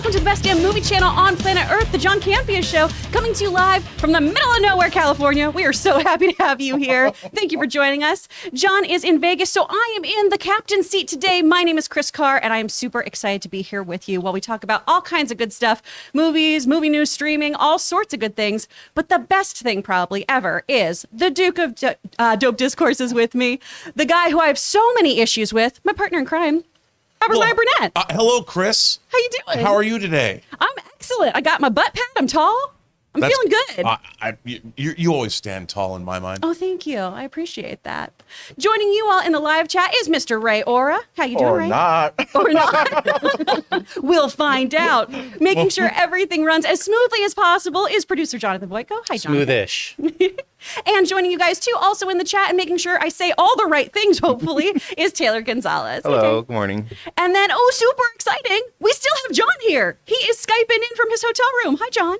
welcome to the best damn movie channel on planet Earth, the John Campea Show, coming to you live from the middle of nowhere, California. We are so happy to have you here. Thank you for joining us. John is in Vegas, so I am in the captain's seat today. My name is Chris Carr, and I am super excited to be here with you while we talk about all kinds of good stuff, movies, movie news, streaming, all sorts of good things. But the best thing probably ever is the Duke of Dope Discourses with me, the guy who I have so many issues with, my partner in crime, Robert Burnett. Hello, Chris. How you doing? How are you today? I'm excellent. I got my butt pat. I'm tall. I'm feeling good. You always stand tall in my mind. Oh, thank you. I appreciate that. Joining you all in the live chat is Mr. Ray Ora. How you doing, Ray? Or not. We'll find out. Making sure everything runs as smoothly as possible is producer Jonathan Boyko. Hi, Jonathan. Smoothish. And joining you guys, too, also in the chat and making sure I say all the right things, hopefully, is Taylor Gonzalez. Hello, good morning. And then, super exciting, we still have John here. He is Skyping in from his hotel room. Hi, John.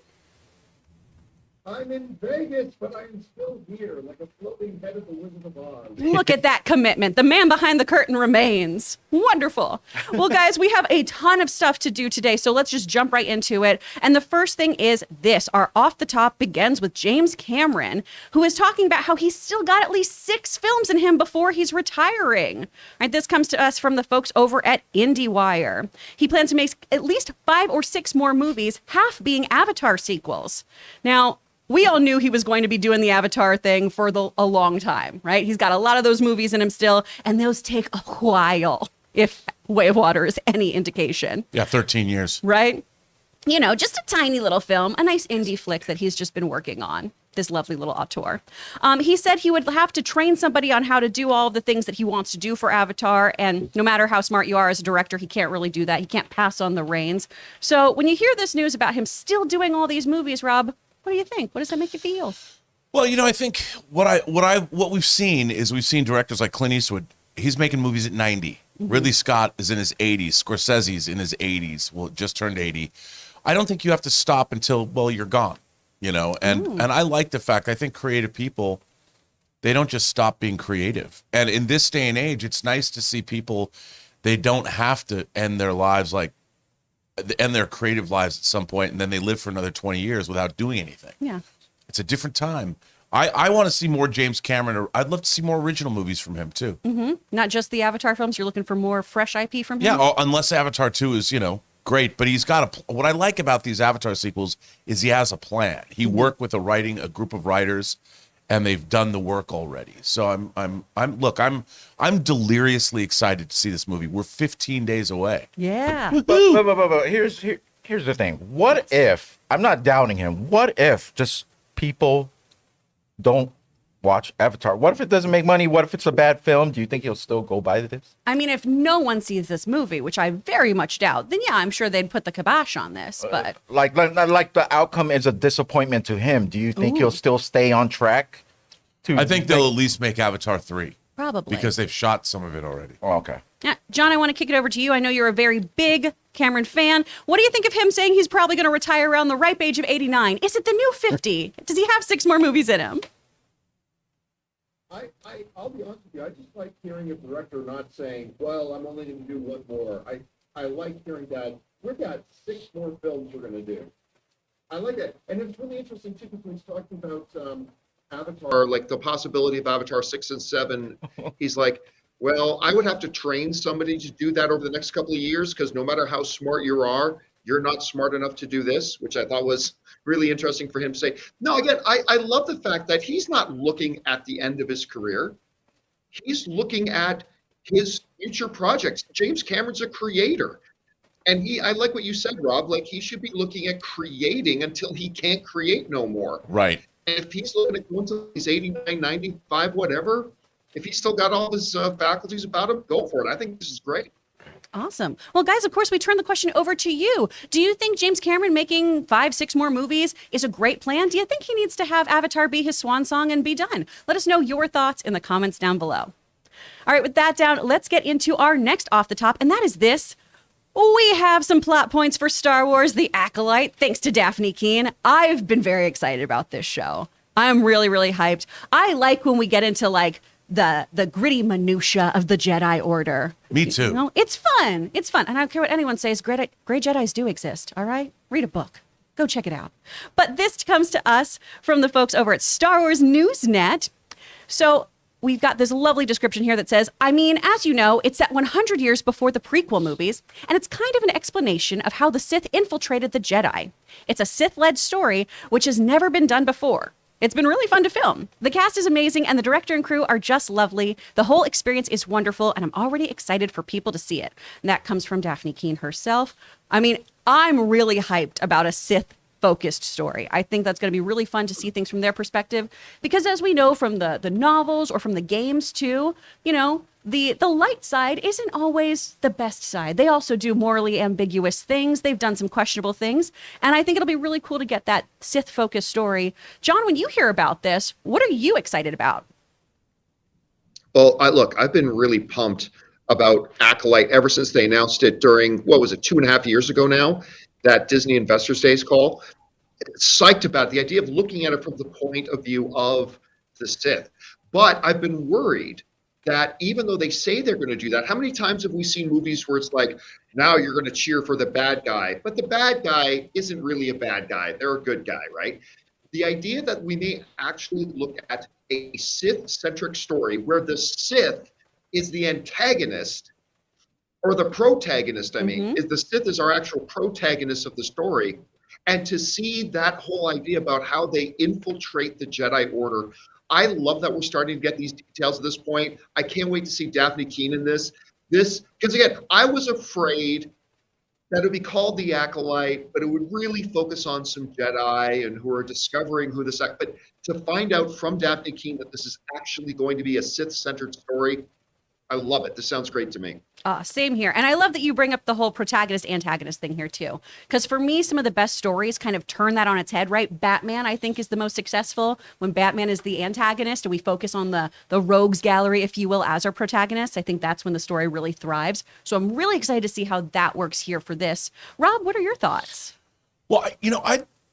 I'm in Vegas, but I'm still here, like a floating head of the Wizard of Oz. Look at that commitment. The man behind the curtain remains. Wonderful. Well, guys, we have a ton of stuff to do today, so let's just jump right into it. And the first thing is this. Our Off the Top begins with James Cameron, who is talking about how he's still got at least 6 films in him before he's retiring. Right, this comes to us from the folks over at IndieWire. He plans to make at least 5 or 6 more movies, half being Avatar sequels. Now, we all knew he was going to be doing the Avatar thing for a long time, right? He's got a lot of those movies in him still, and those take a while, if Way of Water is any indication. Yeah, 13 years. Right? You know, just a tiny little film, a nice indie flick that he's just been working on, this lovely little auteur. He said he would have to train somebody on how to do all of the things that he wants to do for Avatar, and no matter how smart you are as a director, he can't really do that. He can't pass on the reins. So when you hear this news about him still doing all these movies, Rob, what do you think? What does that make you feel? Well, you know, I think what we've seen is we've seen directors like Clint Eastwood. He's making movies at 90. Mm-hmm. Ridley Scott is in his 80s. Scorsese's in his 80s. Well, just turned 80. I don't think you have to stop until, you're gone, you know. And I like the fact, I think creative people, they don't just stop being creative. And in this day and age, it's nice to see people, they don't have to end their lives end their creative lives at some point, and then they live for another 20 years without doing anything. Yeah. It's a different time. I want to see more James Cameron, or I'd love to see more original movies from him too. Mm-hmm. Not just the Avatar films. You're looking for more fresh IP from him? Yeah, unless Avatar 2 is, great. But he's got what I like about these Avatar sequels is he has a plan. He worked with a group of writers, and they've done the work already. So I'm deliriously excited to see this movie. We're 15 days away. Yeah. But here's the thing. What if, I'm not doubting him, what if just people don't watch Avatar? What if it doesn't make money? What if it's a bad film? Do you think he'll still go buy this? I mean, if no one sees this movie, which I very much doubt, then yeah, I'm sure they'd put the kibosh on this. But like the outcome is a disappointment to him. Do you think he'll still stay on track? I think they'll at least make Avatar 3. Probably. Because they've shot some of it already. Oh, okay. Yeah, John, I want to kick it over to you. I know you're a very big Cameron fan. What do you think of him saying he's probably going to retire around the ripe age of 89? Is it the new 50? Does he have 6 more movies in him? I'll be honest with you. I just like hearing a director not saying, well, I'm only going to do one more. I like hearing that we've got 6 more films we're going to do. I like that. And it's really interesting, too, because when he's talking about Avatar, like the possibility of Avatar 6 and 7, he's like, well, I would have to train somebody to do that over the next couple of years, because no matter how smart you are, you're not smart enough to do this, which I thought was really interesting for him to say. No, again, I love the fact that he's not looking at the end of his career. He's looking at his future projects. James Cameron's a creator. And I like what you said, Rob, like he should be looking at creating until he can't create no more. Right. And if he's looking at going to he's 89, 95, whatever, if he's still got all his faculties about him, go for it. I think this is great. Awesome. Well, guys, of course, we turn the question over to you. Do you think James Cameron making 5, 6 more movies is a great plan? Do you think he needs to have Avatar be his swan song and be done? Let us know your thoughts in the comments down below. All right, with that down, let's get into our next Off the Top, and that is this. We have some plot points for Star Wars: The Acolyte, thanks to Dafne Keen. I've been very excited about this show. I'm really, really hyped. I like when we get into the gritty minutia of the Jedi Order. Me too. You know, it's fun. It's fun. And I don't care what anyone says. Great Jedis do exist. All right? Read a book. Go check it out. But this comes to us from the folks over at Star Wars Newsnet. So we've got this lovely description here that says, I mean, as you know, it's set 100 years before the prequel movies, and it's kind of an explanation of how the Sith infiltrated the Jedi. It's a Sith-led story, which has never been done before. It's been really fun to film. The cast is amazing, and the director and crew are just lovely. The whole experience is wonderful, and I'm already excited for people to see it. And that comes from Dafne Keen herself. I mean, I'm really hyped about a Sith-focused story. I think that's going to be really fun to see things from their perspective, because as we know from the novels or from the games too, you know, the light side isn't always the best side. They also do morally ambiguous things. They've done some questionable things. And I think it'll be really cool to get that Sith-focused story. John, when you hear about this, what are you excited about? Well, I've been really pumped about Acolyte ever since they announced it during, what was it, 2.5 years ago now, that Disney Investors Days call. Psyched about the idea of looking at it from the point of view of the Sith. But I've been worried that even though they say they're going to do that, how many times have we seen movies where it's like, now you're going to cheer for the bad guy, but the bad guy isn't really a bad guy. They're a good guy, right? The idea that we may actually look at a Sith-centric story where the Sith is the antagonist or the protagonist, is the Sith is our actual protagonist of the story. And to see that whole idea about how they infiltrate the Jedi Order, I love that we're starting to get these details at this point. I can't wait to see Dafne Keen in this. Because again, I was afraid that it would be called The Acolyte, but it would really focus on some Jedi and who are discovering who this. But to find out from Dafne Keen that this is actually going to be a Sith-centered story, I love it. This sounds great to me. Same here. And I love that you bring up the whole protagonist-antagonist thing here, too. Because for me, some of the best stories kind of turn that on its head, right? Batman, I think, is the most successful when Batman is the antagonist and we focus on the rogues gallery, if you will, as our protagonist. I think that's when the story really thrives. So I'm really excited to see how that works here for this. Rob, what are your thoughts? Well,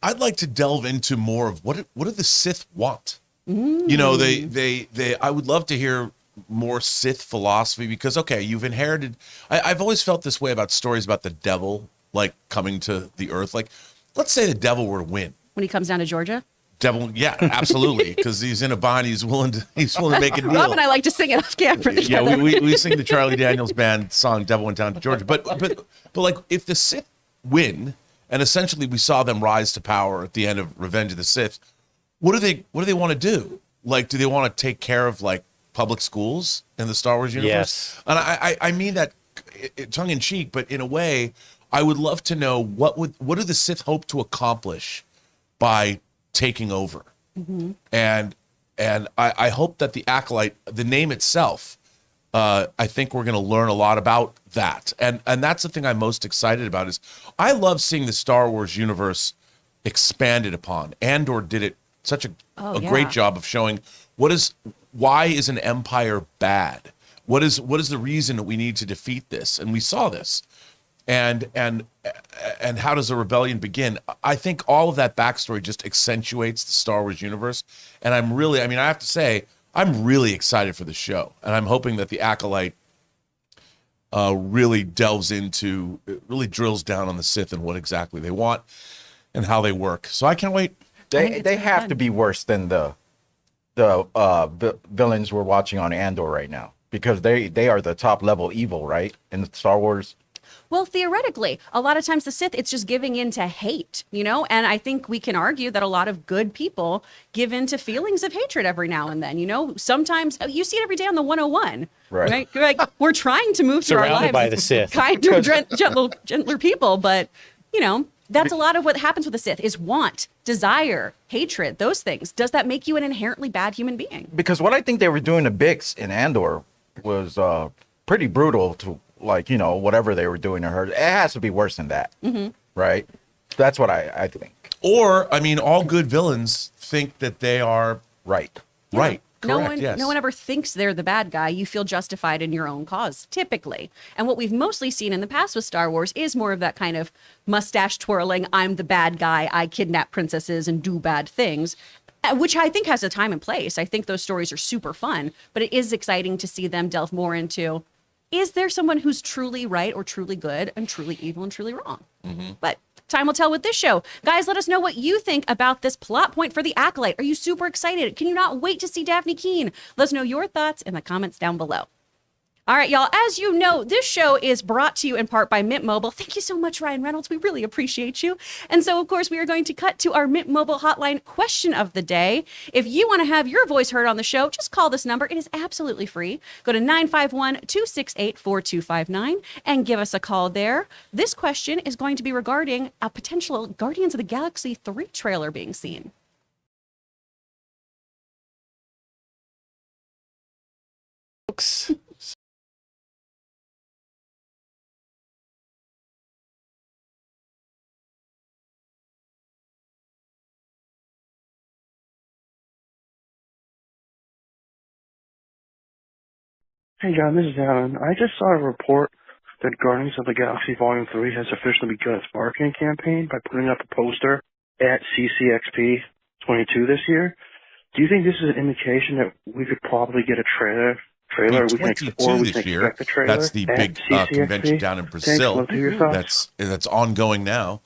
I'd like to delve into more of what do the Sith want? You know, they I would love to hear more Sith philosophy, because okay, you've inherited. I've always felt this way about stories about the devil, like coming to the earth. Like, let's say the devil were to win. When he comes down to Georgia? Devil, yeah, absolutely, because he's in a bind. He's willing to make a deal. Rob and I like to sing it off camera together. Yeah, we sing the Charlie Daniels Band song "Devil Went Down to Georgia." But like, if the Sith win, and essentially we saw them rise to power at the end of Revenge of the Sith, what do they want to do? Like, do they want to take care of like public schools in the Star Wars universe? Yes. And I mean that tongue in cheek, but in a way, I would love to know what do the Sith hope to accomplish by taking over? Mm-hmm. And I hope that the Acolyte, the name itself, I think we're going to learn a lot about that. And that's the thing I'm most excited about is I love seeing the Star Wars universe expanded upon. Andor did it such a great job of showing why is an empire bad? What is the reason that we need to defeat this? And we saw this. And how does the rebellion begin? I think all of that backstory just accentuates the Star Wars universe. And I have to say, I'm really excited for the show. And I'm hoping that the Acolyte really drills down on the Sith and what exactly they want and how they work. So I can't wait. They have to be worse than the villains we're watching on Andor right now, because they are the top level evil, right, in the Star Wars. Well, theoretically, a lot of times the Sith, it's just giving in to hate, you know? And I think we can argue that a lot of good people give in to feelings of hatred every now and then, you know? Sometimes, you see it every day on the 101, right? Like, we're trying to move through our lives. Surrounded by the Sith. Kinder, gentler people, but, you know, that's a lot of what happens with the Sith is want, desire, hatred, those things. Does that make you an inherently bad human being? Because what I think they were doing to Bix in Andor was pretty brutal to, like, you know, whatever they were doing to her. It has to be worse than that, right? That's what I think. Or, I mean, all good villains think that they are right. Right. Correct, No one ever thinks they're the bad guy. You feel justified in your own cause, typically. And what we've mostly seen in the past with Star Wars is more of that kind of mustache twirling, I'm the bad guy, I kidnap princesses and do bad things. which I think has a time and place. I think those stories are super fun, but it is exciting to see them delve more into, is there someone who's truly right or truly good and truly evil and truly wrong? But time will tell with this show. Guys, let us know what you think about this plot point for The Acolyte. Are you super excited? Can you not wait to see Dafne Keen? Let us know your thoughts in the comments down below. All right, y'all. As you know, this show is brought to you in part by Mint Mobile. Thank you so much, Ryan Reynolds. We really appreciate you. And so, of course, we are going to cut to our Mint Mobile hotline question of the day. If you want to have your voice heard on the show, just call this number. It is absolutely free. Go to 951-268-4259 and give us a call there. This question is going to be regarding a potential Guardians of the Galaxy 3 trailer being seen. Hey John, this is Alan. I just saw a report that Guardians of the Galaxy Volume 3 has officially begun its marketing campaign by putting up a poster at CCXP 22 this year. Do you think this is an indication that we could probably get a trailer? Be 22 this year. That's the big convention down in Brazil. That's ongoing now.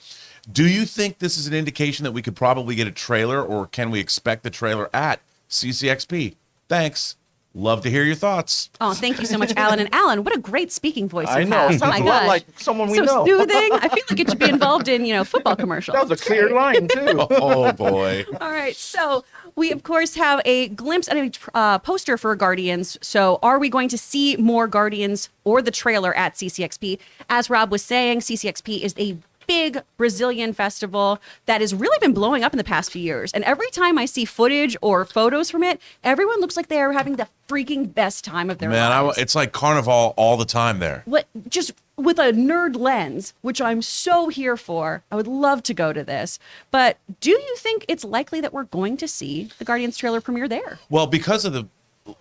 Do you think this is an indication that we could probably get a trailer, or can we expect the trailer at CCXP? Thanks. Love to hear your thoughts. Oh, thank you so much, Alan. And Alan, what a great speaking voice you I know. have. Oh my Sounds a lot gosh. like someone we So know. soothing. I feel like it should be involved in, football commercials. That was a clear line, too. Oh, boy. All right. So we, of course, have a glimpse and a poster for Guardians. So are we going to see more Guardians or the trailer at CCXP? As Rob was saying, CCXP is a big Brazilian festival that has really been blowing up in the past few years. And every time I see footage or photos from it, everyone looks like they are having the freaking best time of their lives. It's like Carnival all the time there. Just with a nerd lens, which I'm so here for. I would love to go to this. But do you think it's likely that we're going to see the Guardians trailer premiere there? Well, because of the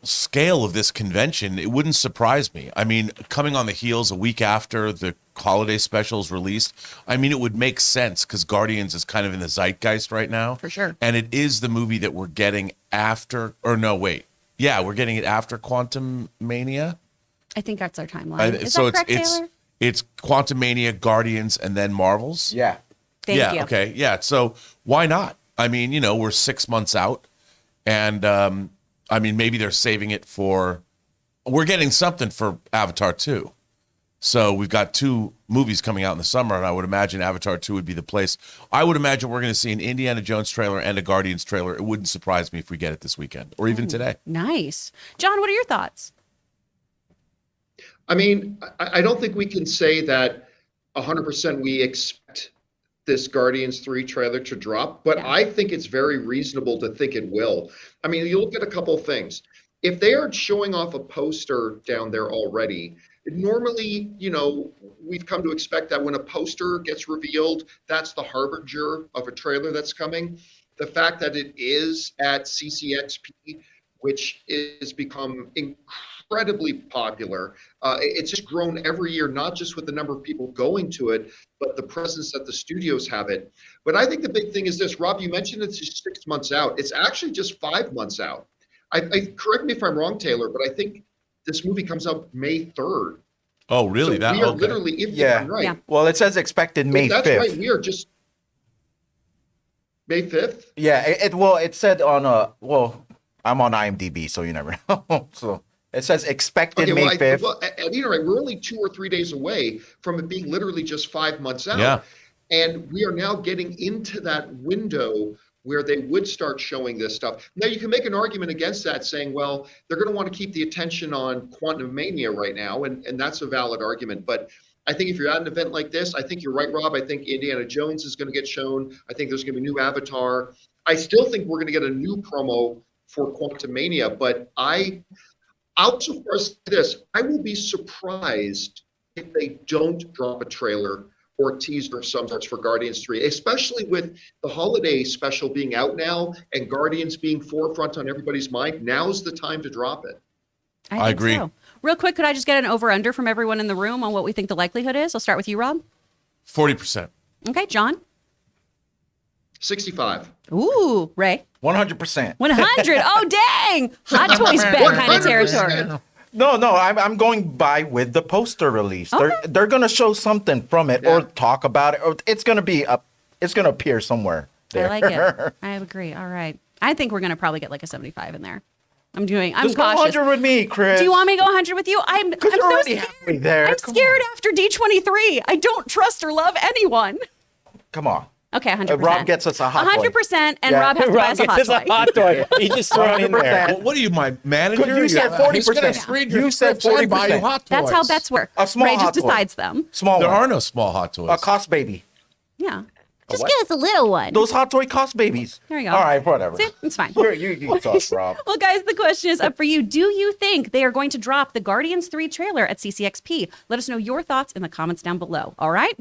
scale of this convention, it wouldn't surprise me. I mean, coming on the heels a week after the holiday specials released, I mean, it would make sense because Guardians is kind of in the zeitgeist right now. For sure. And it is the movie that we're getting after, or no, wait. Yeah, we're getting it after Quantum Mania. I think that's our timeline. Is so that correct, Taylor? it's Quantum Mania, Guardians, and then Marvels. Yeah. Thank you. Okay. Yeah. So why not? I mean, we're 6 months out, and I mean, maybe they're saving it we're getting something for Avatar 2. So we've got 2 movies coming out in the summer, and I would imagine Avatar 2 would be the place. I would imagine we're going to see an Indiana Jones trailer and a Guardians trailer. It wouldn't surprise me if we get it this weekend or even today. Nice. John, what are your thoughts? I mean, I don't think we can say that 100% we expect this Guardians 3 trailer to drop, but I think it's very reasonable to think it will. I mean, you look at a couple of things. If they are showing off a poster down there already, normally, we've come to expect that when a poster gets revealed, that's the harbinger of a trailer that's coming. The fact that it is at CCXP, which is become incredibly popular. It's just grown every year, not just with the number of people going to it, but the presence that the studios have it. But I think the big thing is this, Rob, you mentioned it's just 6 months out. It's actually just 5 months out. I correct me if I'm wrong, Taylor, but I think this movie comes out May 3rd. Oh, really? So we are literally, if I'm right. Yeah. Well, it says expected May 5th. That's right. We are just May 5th. Yeah. It said on I'm on IMDb, so you never know. So it says expected May 5th. We're only 2 or 3 days away from it being literally just 5 months out. Yeah. And we are now getting into that window where they would start showing this stuff. Now, you can make an argument against that, saying, well, they're going to want to keep the attention on Quantum Mania right now, and that's a valid argument. But I think if you're at an event like this, I think you're right, Rob. I think Indiana Jones is going to get shown. I think there's going to be new Avatar. I still think we're going to get a new promo for Quantum Mania, but I'll so far say this, I will be surprised if they don't drop a trailer or teaser of some sorts for Guardians 3, especially with the holiday special being out now and Guardians being forefront on everybody's mind. Now's the time to drop it. I agree. So. Real quick, could I just get an over-under from everyone in the room on what we think the likelihood is? I'll start with you, Rob. 40%. Okay, John? 65. Ooh, Ray. 100%. 100. Oh, dang. Hot Toys bet kind of territory. No, I'm going by with the poster release. Okay. They're gonna show something from it or talk about it, or it's gonna appear somewhere there. I like it. I agree. All right. I think we're going to probably get like a 75 in there. I'm Just go cautious. 100 with me, Chris. Do you want me to go 100 with you? I'm Because you're so already scared. halfway there. I'm Come scared on. after D23. I don't trust or love anyone. Come on. Okay, 100%. Rob gets us a hot toy. 100%, and Yeah. Rob has to buy us a hot toy. He just threw it in there. 100%. Well, what are you, my manager? You said Yeah. 40%. He's gonna read your You said scripts and buy you 40%. hot toys. That's how bets work. A small Ray just hot toy. decides them. Small There one. are no small hot toys. A cost baby. Yeah. Just what? give us a little one. Those hot toy cost babies. There you go. All right, whatever. See? It's fine. You talk, Rob. Well, guys, the question is up for you. Do you think they are going to drop the Guardians 3 trailer at CCXP? Let us know your thoughts in the comments down below. All right?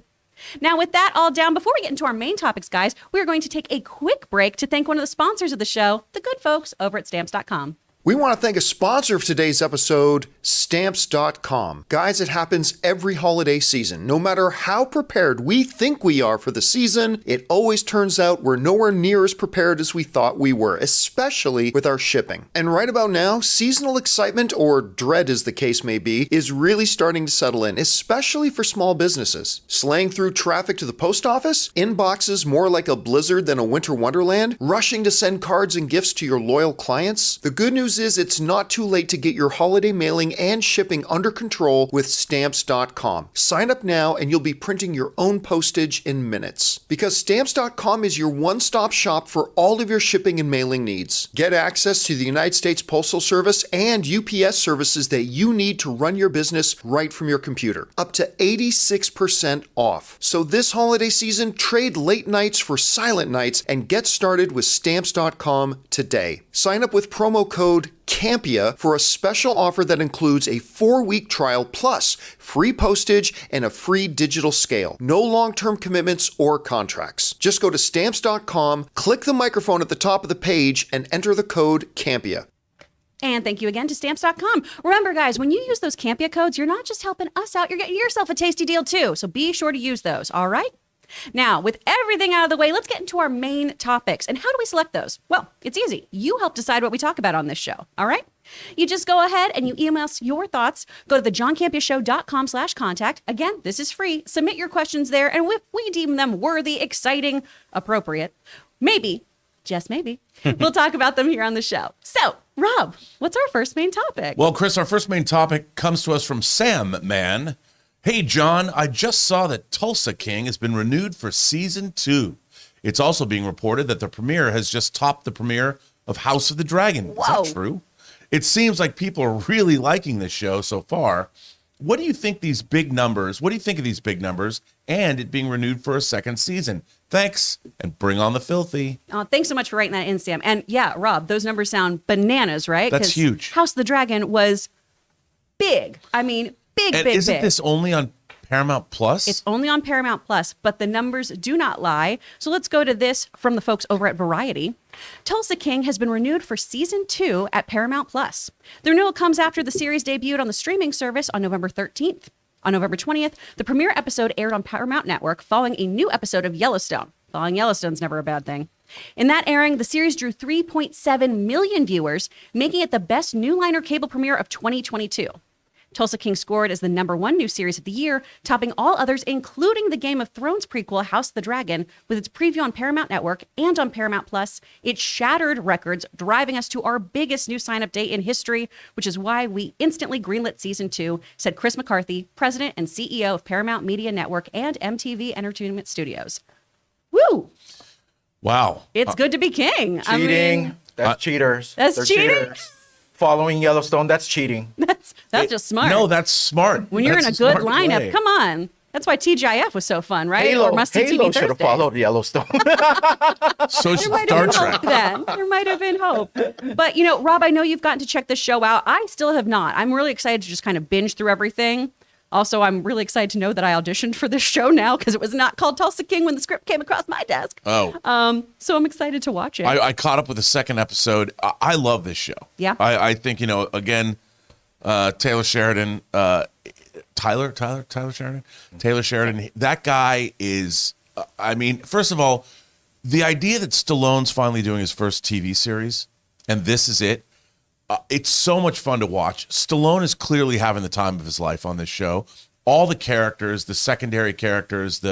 Now, with that all down, before we get into our main topics, guys, we are going to take a quick break to thank one of the sponsors of the show, the good folks over at Stamps.com. We want to thank a sponsor of today's episode, Stamps.com. Guys, it happens every holiday season. No matter how prepared we think we are for the season, it always turns out we're nowhere near as prepared as we thought we were, especially with our shipping. And right about now, seasonal excitement, or dread as the case may be, is really starting to settle in, especially for small businesses. Slaying through traffic to the post office, inboxes more like a blizzard than a winter wonderland, rushing to send cards and gifts to your loyal clients. The good news is it's not too late to get your holiday mailing and shipping under control with Stamps.com. Sign up now and you'll be printing your own postage in minutes. Because Stamps.com is your one-stop shop for all of your shipping and mailing needs. Get access to the United States Postal Service and UPS services that you need to run your business right from your computer. Up to 86% off. So this holiday season, trade late nights for silent nights and get started with Stamps.com today. Sign up with promo code Campea for a special offer that includes a 4-week trial plus free postage and a free digital scale. No long-term commitments or contracts. Just go to Stamps.com, click the microphone at the top of the page, and enter the code Campea. And thank you again to Stamps.com. Remember, guys, when you use those Campea codes, you're not just helping us out, you're getting yourself a tasty deal too. So be sure to use those, all right? Now, with everything out of the way, let's get into our main topics. And how do we select those? Well, it's easy. You help decide what we talk about on this show, all right? You just go ahead and you email us your thoughts. Go to thejohncampeashow.com/contact. Again, this is free. Submit your questions there, and if we deem them worthy, exciting, appropriate, maybe, just maybe, we'll talk about them here on the show. So, Rob, what's our first main topic? Well, Chris, our first main topic comes to us from Sam Man. Hey, John, I just saw that Tulsa King has been renewed for season 2. It's also being reported that the premiere has just topped the premiere of House of the Dragon. Whoa. Is that true? It seems like people are really liking this show so far. What do you think of these big numbers and it being renewed for a second season? Thanks, and bring on the filthy. Oh, thanks so much for writing that in, Sam. And yeah, Rob, those numbers sound bananas, right? That's 'Cause huge. House of the Dragon was big. I mean, big, And big, isn't big. this only on Paramount Plus? It's only on Paramount Plus, but the numbers do not lie. So let's go to this from the folks over at Variety. Tulsa King has been renewed for season 2 at Paramount Plus. The renewal comes after the series debuted on the streaming service on November 13th. On November 20th, the premiere episode aired on Paramount Network following a new episode of Yellowstone. Following Yellowstone's never a bad thing. In that airing, the series drew 3.7 million viewers, making it the best new liner cable premiere of 2022. Tulsa King scored as the #1 new series of the year, topping all others, including the Game of Thrones prequel House of the Dragon. With its preview on Paramount Network and on Paramount Plus, it shattered records, driving us to our biggest new sign-up day in history, which is why we instantly greenlit season 2, said Chris McCarthy, president and CEO of Paramount Media Network and MTV Entertainment Studios. Woo! Wow. It's good to be king. Cheating. I mean, That's cheaters. That's They're cheating? cheaters. Following Yellowstone, that's cheating. that's just smart. No, that's smart. When you're in a That's good smart lineup, play. come on. That's why TGIF was so fun, right? Or Must See Halo TV should have Thursdays. followed Yellowstone. So There should might Star have been Trek. hope then. There might have been hope. But, you know, Rob, I know you've gotten to check this show out. I still have not. I'm really excited to just kind of binge through everything. Also, I'm really excited to know that I auditioned for this show now because it was not called Tulsa King when the script came across my desk. Oh. So I'm excited to watch it. I caught up with the second episode. I love this show. Yeah. I think, again, Taylor Sheridan, Taylor Sheridan, that guy is, first of all, the idea that Stallone's finally doing his first TV series, and this is it. It's so much fun to watch. Stallone is clearly having the time of his life on this show. All the characters, the secondary characters,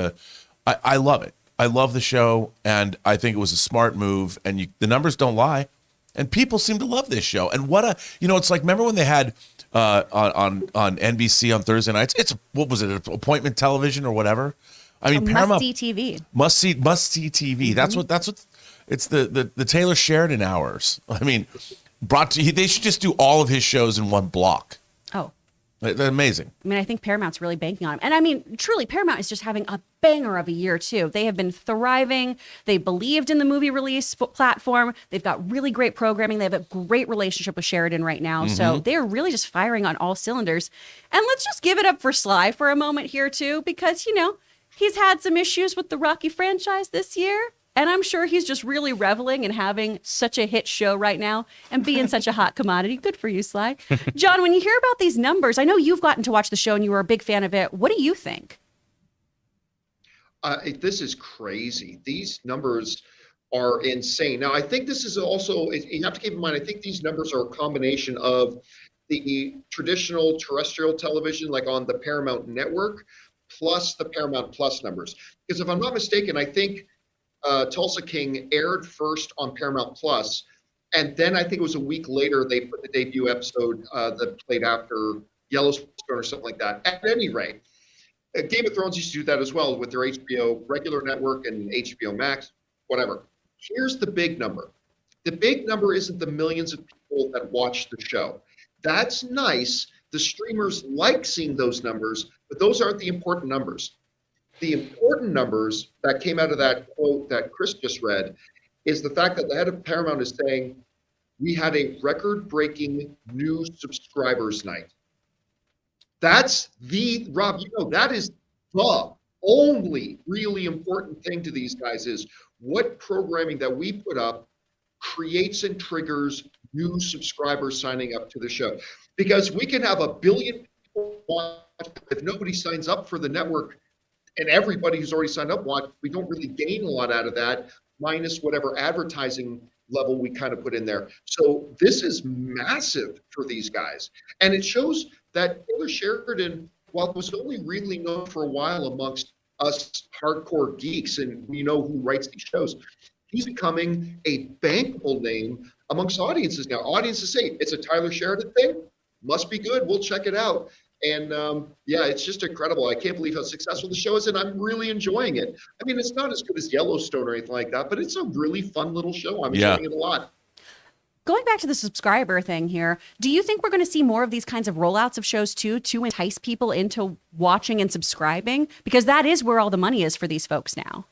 I love it. I love the show, and I think it was a smart move. And the numbers don't lie, and people seem to love this show. And it's like, remember when they had on NBC on Thursday nights? It's what was it? Appointment television or whatever. I mean, Paramount must-see TV. Must-see TV. That's what. It's the Taylor Sheridan hours. I mean, they should just do all of his shows in one block. Oh. They're amazing. I mean, I think Paramount's really banking on him. And I mean, truly, Paramount is just having a banger of a year, too. They have been thriving. They believed in the movie release platform. They've got really great programming. They have a great relationship with Sheridan right now. So they're really just firing on all cylinders. And let's just give it up for Sly for a moment here, too, because, he's had some issues with the Rocky franchise this year. And I'm sure he's just really reveling in having such a hit show right now and being such a hot commodity. Good for you, Sly. John, when you hear about these numbers, I know you've gotten to watch the show and you were a big fan of it. What do you think? This is crazy. These numbers are insane. Now, I think this is also, you have to keep in mind, I think these numbers are a combination of the traditional terrestrial television, like on the Paramount Network, plus the Paramount Plus numbers. Because if I'm not mistaken, I think Tulsa King aired first on Paramount Plus, and then I think it was a week later they put the debut episode that played after Yellowstone or something like that. At any rate, Game of Thrones used to do that as well with their HBO regular network and HBO Max, whatever. Here's the big number. The big number isn't the millions of people that watch the show. That's nice. The streamers like seeing those numbers, but those aren't the important numbers. The important numbers that came out of that quote that Chris just read is the fact that the head of Paramount is saying, we had a record-breaking new subscribers night. That's Rob, that is the only really important thing to these guys is what programming that we put up creates and triggers new subscribers signing up to the show. Because we can have 1 billion people watch, if nobody signs up for the network, and everybody who's already signed up we don't really gain a lot out of that, minus whatever advertising level we kind of put in there. So this is massive for these guys. And it shows that Taylor Sheridan, while it was only really known for a while amongst us hardcore geeks and we know who writes these shows, he's becoming a bankable name amongst audiences now. Audiences say, it's a Tyler Sheridan thing, must be good, we'll check it out. And it's just incredible. I can't believe how successful the show is, and I'm really enjoying it. I mean, it's not as good as Yellowstone or anything like that, but it's a really fun little show. I'm enjoying it a lot. Going back to the subscriber thing here, do you think we're going to see more of these kinds of rollouts of shows too, to entice people into watching and subscribing? Because that is where all the money is for these folks now.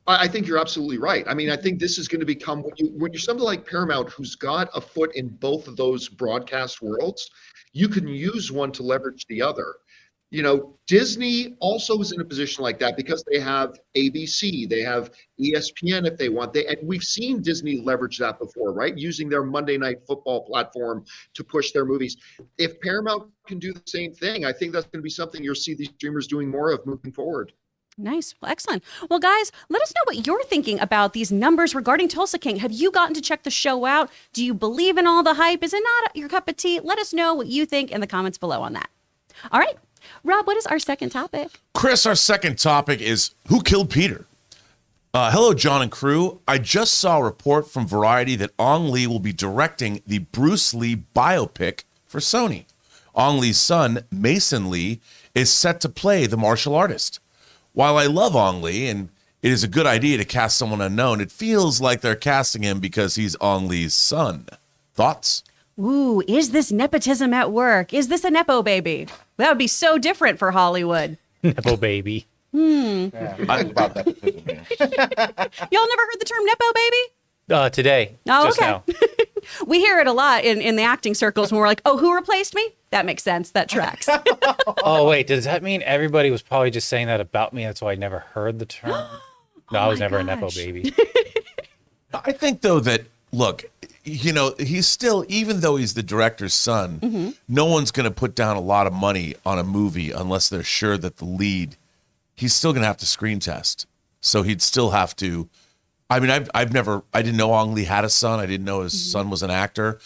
I think you're absolutely right. I mean, I think this is going to become, when you're something like Paramount, who's got a foot in both of those broadcast worlds, you can use one to leverage the other. Disney also is in a position like that because they have ABC, they have ESPN if they want. And we've seen Disney leverage that before, right? Using their Monday Night Football platform to push their movies. If Paramount can do the same thing, I think that's going to be something you'll see these streamers doing more of moving forward. Nice. Well, excellent. Well, guys, let us know what you're thinking about these numbers regarding Tulsa King. Have you gotten to check the show out? Do you believe in all the hype? Is it not your cup of tea? Let us know what you think in the comments below on that. All right. Rob, what is our second topic? Chris, our second topic is Who Killed Peter? Hello, John and crew. I just saw a report from Variety that Ong Lee will be directing the Bruce Lee biopic for Sony. Ong Lee's son, Mason Lee, is set to play the martial artist. While I love Ong Lee, and it is a good idea to cast someone unknown, it feels like they're casting him because he's Ong Lee's son. Thoughts? Ooh, is this nepotism at work? Is this a Nepo baby? That would be so different for Hollywood. Nepo baby. Yeah, about that. Y'all never heard the term Nepo baby? Today. Oh, just okay. now. We hear it a lot in the acting circles when we're like, oh, who replaced me? That makes sense. That tracks. Oh, wait. Does that mean everybody was probably just saying that about me? That's why I never heard the term. No, I was never a Nepo baby. I think, though, that, look, he's still, even though he's the director's son, no one's going to put down a lot of money on a movie unless they're sure that the lead, he's still going to have to screen test. So he'd still have to. I mean, I didn't know Ong Lee had a son. I didn't know his son was an actor.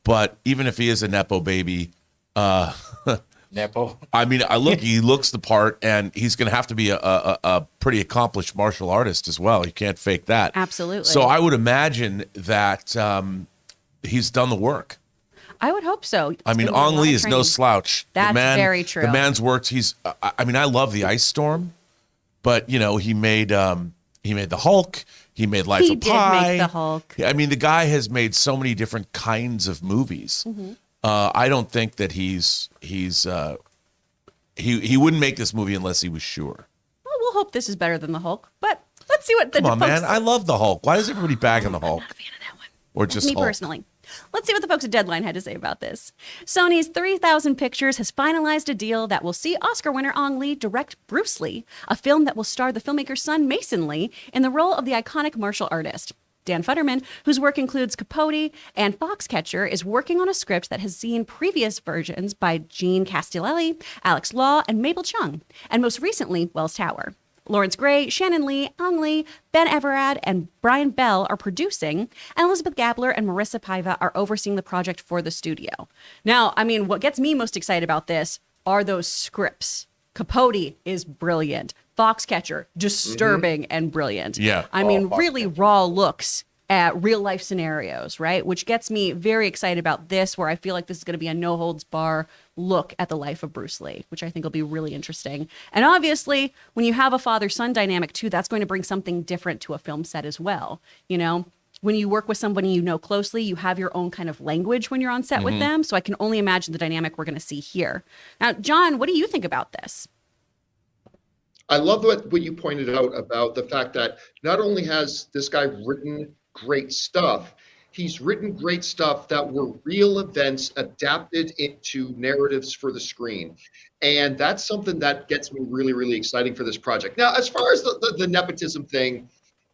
But even if he is a Nepo baby, Nepo. I mean, he looks the part, and he's going to have to be a pretty accomplished martial artist as well. You can't fake that. Absolutely. So I would imagine that he's done the work. I would hope so. I mean, Ong Lee is no slouch. That's very true. The man's worked. I mean, I love the Ice Storm, but you know, he made the Hulk. He made Life of Pi. He did make the Hulk. I mean, the guy has made so many different kinds of movies. Mm-hmm. I don't think that he wouldn't make this movie unless he was sure. Well, we'll hope this is better than the Hulk, but let's see what the Come on, folks. man. I love the Hulk. Why is everybody bagging the Hulk? I'm not a fan of that one. Or just Me Hulk? personally. Let's see what the folks at Deadline had to say about this. Sony's 3000 Pictures has finalized a deal that will see Oscar winner Ong Lee direct Bruce Lee, a film that will star the filmmaker's son Mason Lee in the role of the iconic martial artist. Dan Futterman, whose work includes Capote and Foxcatcher, is working on a script that has seen previous versions by Gene Castellelli, Alex Law, and Mabel Chung, and most recently, Wells Tower. Lawrence Gray, Shannon Lee, Ong Lee, Ben Everard, and Brian Bell are producing, and Elizabeth Gabler and Marissa Paiva are overseeing the project for the studio. Now, I mean, what gets me most excited about this are those scripts. Capote is brilliant. Foxcatcher, disturbing and brilliant. Yeah. I mean, really raw looks at real life scenarios, right? Which gets me very excited about this, where I feel like this is going to be a no holds bar look at the life of Bruce Lee, which I think will be really interesting. And obviously, when you have a father-son dynamic too, that's going to bring something different to a film set as well. You know, when you work with somebody you know closely, you have your own kind of language when you're on set with them. So I can only imagine the dynamic we're going to see here. Now, John, what do you think about this? I love what you pointed out about the fact that not only has this guy written great stuff, he's written great stuff that were real events adapted into narratives for the screen. And that's something that gets me really, really exciting for this project. Now, as far as the nepotism thing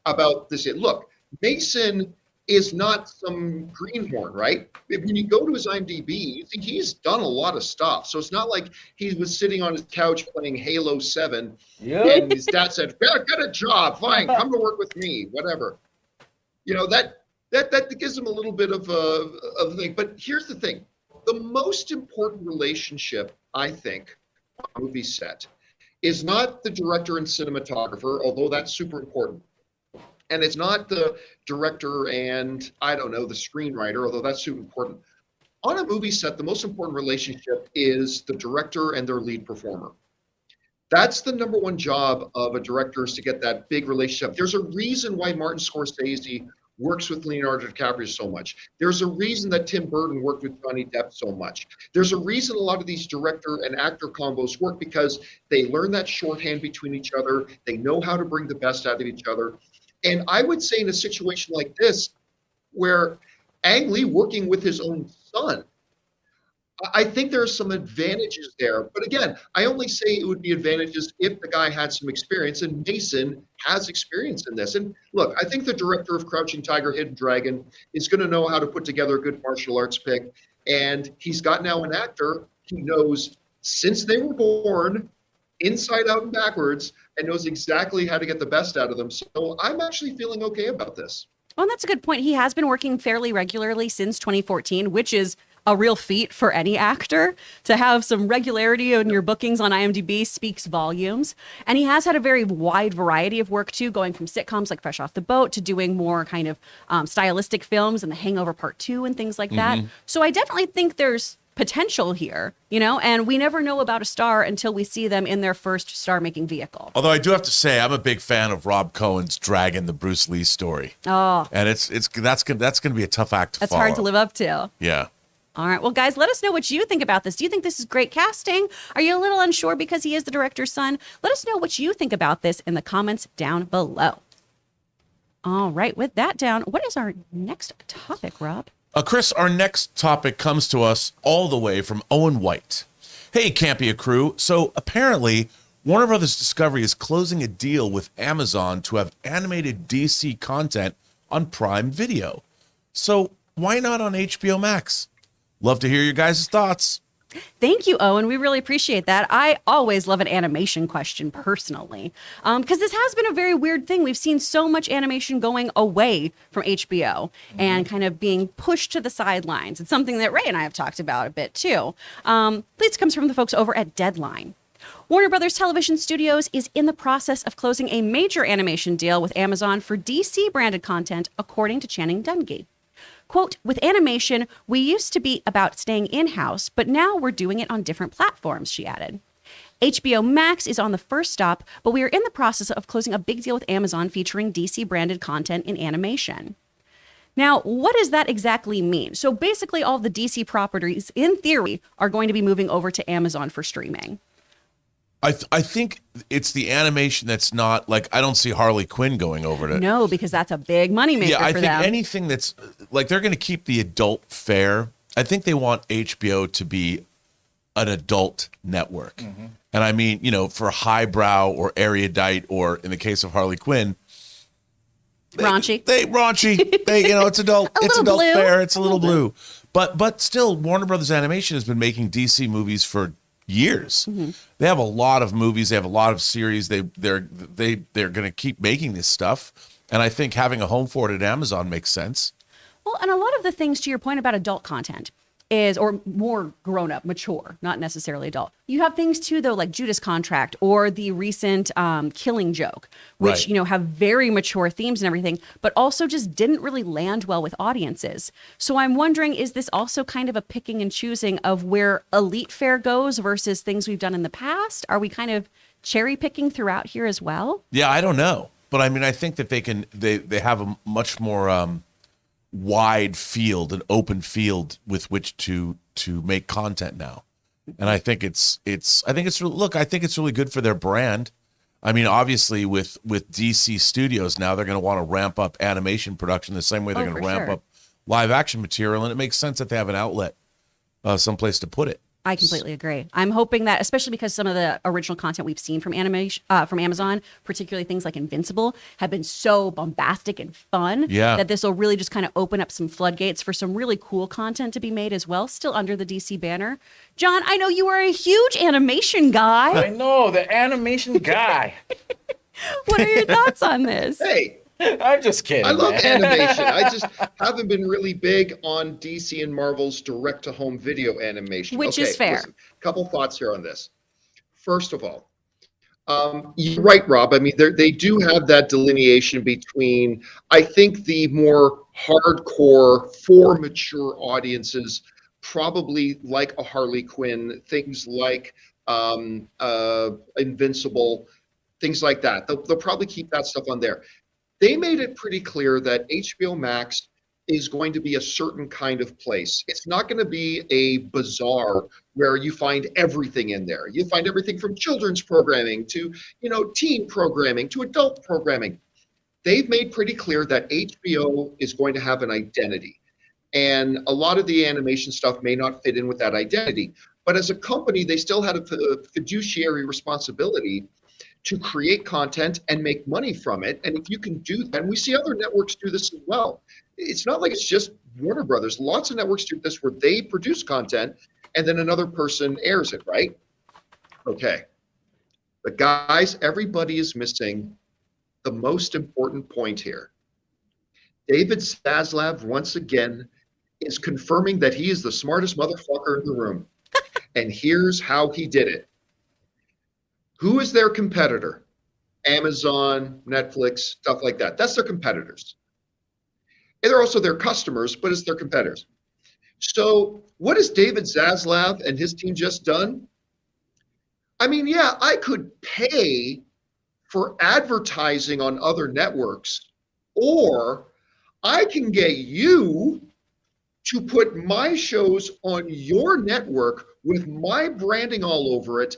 about this, look, Mason is not some greenhorn, right? When you go to his IMDb, you think he's done a lot of stuff. So it's not like he was sitting on his couch playing Halo 7 and his dad said, get a job, fine, come to work with me, whatever. You know, that gives him a little bit of a thing. But here's the thing. The most important relationship, I think, on a movie set is not the director and cinematographer, although that's super important. And it's not the director and, I don't know, the screenwriter, although that's super important. On a movie set, the most important relationship is the director and their lead performer. That's the number one job of a director, is to get that big relationship. There's a reason why Martin Scorsese works with Leonardo DiCaprio so much. There's a reason that Tim Burton worked with Johnny Depp so much. There's a reason a lot of these director and actor combos work, because they learn that shorthand between each other. They know how to bring the best out of each other. And I would say in a situation like this, where Ang Lee working with his own son, I think there are some advantages there. But again, I only say it would be advantages if the guy had some experience, and Mason has experience in this. And look, I think the director of Crouching Tiger, Hidden Dragon is going to know how to put together a good martial arts pick. And he's got now an actor who knows, since they were born, inside out and backwards, and knows exactly how to get the best out of them. So I'm actually feeling okay about this. Well, that's a good point. He has been working fairly regularly since 2014, which is a real feat for any actor. To have some regularity in your bookings on IMDb speaks volumes. And he has had a very wide variety of work too, going from sitcoms like Fresh Off the Boat to doing more kind of stylistic films and The Hangover Part 2 and things like that. So I definitely think there's potential here, you know, and we never know about a star until we see them in their first star-making vehicle. Although I do have to say, I'm a big fan of Rob Cohen's Dragon, the Bruce Lee story. Oh, And that's going to be a tough act to that's follow. hard to live up to. Yeah. All right. Well, guys, let us know what you think about this. Do you think this is great casting? Are you a little unsure because he is the director's son? Let us know what you think about this in the comments down below. All right. With that down, what is our next topic, Rob? Chris, our next topic comes to us all the way from Owen White. Hey, Campea crew. So apparently, Warner Brothers Discovery is closing a deal with Amazon to have animated DC content on Prime Video. So why not on HBO Max? Love to hear your guys' thoughts. Thank you, Owen. We really appreciate that. I always love an animation question personally, because this has been a very weird thing. We've seen so much animation going away from HBO and kind of being pushed to the sidelines. It's something that Ray and I have talked about a bit too. This comes from the folks over at Deadline. Warner Brothers Television Studios is in the process of closing a major animation deal with Amazon for DC branded content, according to Channing Dungey. Quote, with animation, we used to be about staying in-house, but now we're doing it on different platforms, she added. HBO Max is on the first stop, but we are in the process of closing a big deal with Amazon featuring DC-branded content in animation. Now, what does that exactly mean? So basically, all the DC properties, in theory, are going to be moving over to Amazon for streaming. I think it's the animation that's not like I don't see Harley Quinn going over to. No, because that's a big moneymaker Yeah, I for think them. anything that's like they're going to keep the adult fare. I think they want HBO to be an adult network. And I mean, for highbrow or erudite, or in the case of Harley Quinn, Raunchy. It's adult. It's adult blue. fare. It's a little blue. But still, Warner Brothers Animation has been making DC movies for years. They have a lot of movies. They have a lot of series. They're going to keep making this stuff. And I think having a home for it at Amazon makes sense. Well, and a lot of the things, to your point about adult content, is, or more grown up, mature, not necessarily adult. You have things too, though, like Judas Contract or the recent Killing Joke, which, Right. have very mature themes and everything, but also just didn't really land well with audiences. So I'm wondering, is this also kind of a picking and choosing of where elite fare goes versus things we've done in the past? Are we kind of cherry picking throughout here as well? Yeah, I don't know. But I mean, I think that they have a much more wide field, an open field with which to make content now. And I think it's really good for their brand. I mean, obviously with DC Studios now, they're going to want to ramp up animation production the same way they're going to ramp up live action material. And it makes sense that they have an outlet, someplace to put it. I completely agree. I'm hoping that, especially because some of the original content we've seen from from Amazon, particularly things like Invincible, have been so bombastic and fun that this will really just kind of open up some floodgates for some really cool content to be made as well, still under the DC banner. John, I know you are a huge animation guy. I know, the animation guy. What are your thoughts on this? Hey, I'm just kidding. I love man. animation. I just haven't been really big on DC and Marvel's direct-to-home video animation. Which is fair. Listen, couple thoughts here on this. First of all, you're right, Rob. I mean, they do have that delineation between, I think, the more hardcore, for mature audiences, probably like a Harley Quinn, things like Invincible, things like that. They'll probably keep that stuff on there. They made it pretty clear that HBO Max is going to be a certain kind of place. It's not going to be a bazaar where you find everything in there. You find everything from children's programming to, teen programming to adult programming. They've made pretty clear that HBO is going to have an identity. And a lot of the animation stuff may not fit in with that identity. But as a company, they still had a fiduciary responsibility to create content and make money from it. And if you can do that, and we see other networks do this as well. It's not like it's just Warner Brothers. Lots of networks do this where they produce content and then another person airs it, right? Okay. But guys, everybody is missing the most important point here. David Zaslav, once again, is confirming that he is the smartest motherfucker in the room. And here's how he did it. Who is their competitor? Amazon, Netflix, stuff like that. That's their competitors. And they're also their customers, but it's their competitors. So what has David Zaslav and his team just done? I mean, yeah, I could pay for advertising on other networks, or I can get you to put my shows on your network with my branding all over it,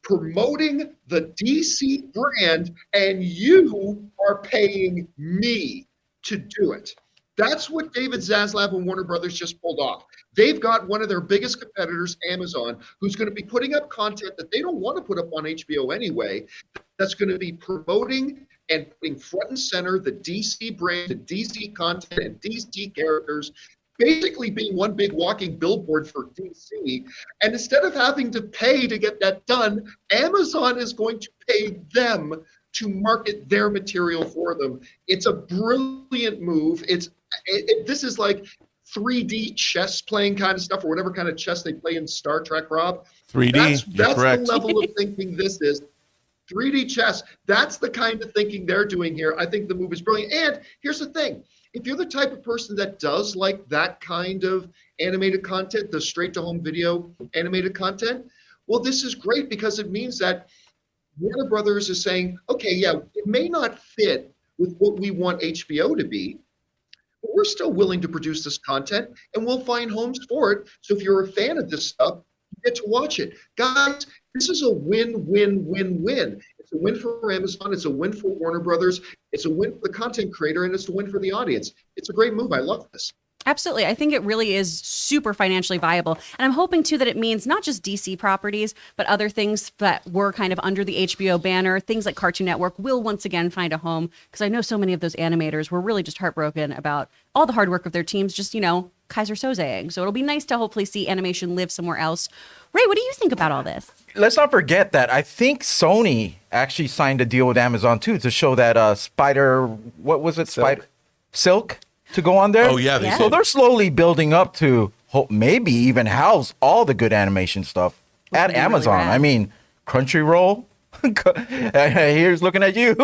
promoting the DC brand, and you are paying me to do it. That's what David Zaslav and Warner Brothers just pulled off. They've got one of their biggest competitors, Amazon, who's going to be putting up content that they don't want to put up on HBO anyway, that's going to be promoting and putting front and center the DC brand, the DC content, and DC characters. basically being one big walking billboard for DC. And instead of having to pay to get that done, Amazon is going to pay them to market their material for them. It's a brilliant move. This is like 3D chess playing kind of stuff, or whatever kind of chess they play in Star Trek, Rob. 3D, That's correct. the level of thinking this is. 3D chess, that's the kind of thinking they're doing here. I think the move is brilliant. And here's the thing. If you're the type of person that does like that kind of animated content, the straight-to-home video animated content, well, this is great because it means that Warner Brothers is saying, okay, yeah, it may not fit with what we want HBO to be, but we're still willing to produce this content and we'll find homes for it. So if you're a fan of this stuff, you get to watch it. Guys, this is a win-win-win-win. It's a win for Amazon. It's a win for Warner Brothers. It's a win for the content creator, and it's a win for the audience. It's a great move. I love this. Absolutely. I think it really is super financially viable. And I'm hoping, too, that it means not just DC properties, but other things that were kind of under the HBO banner. Things like Cartoon Network will once again find a home, because I know so many of those animators were really just heartbroken about all the hard work of their teams, just, Kaiser Sozeing. So it'll be nice to hopefully see animation live somewhere else. Ray, what do you think about all this? Let's not forget that I think Sony actually signed a deal with Amazon too to show that what was it? Silk to go on there. Oh, yeah. Yeah. So they're slowly building up to maybe even house all the good animation stuff at would be really Amazon. rad. I mean, Crunchyroll. Here's looking at you.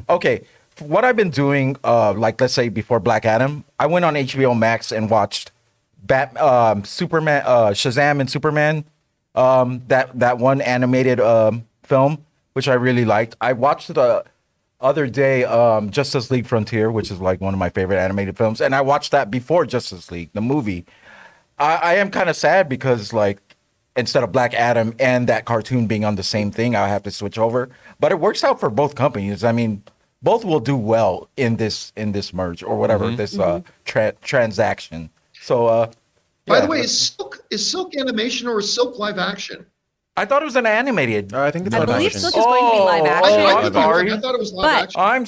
Okay. What I've been doing, like let's say before Black Adam, I went on HBO Max and watched Superman, Shazam and Superman, that one animated film, which I really liked. I watched the other day Justice League Frontier, which is like one of my favorite animated films, and I watched that before Justice League, the movie. I am kind of sad because like instead of Black Adam and that cartoon being on the same thing, I have to switch over. But it works out for both companies. I mean, both will do well in this merge or whatever this transaction. So, By the way, is Silk animation or is Silk live action? I thought it was an animated. I think it's I live believe action. Silk is going to be live action. I'm sorry. I thought it was live But- action. I'm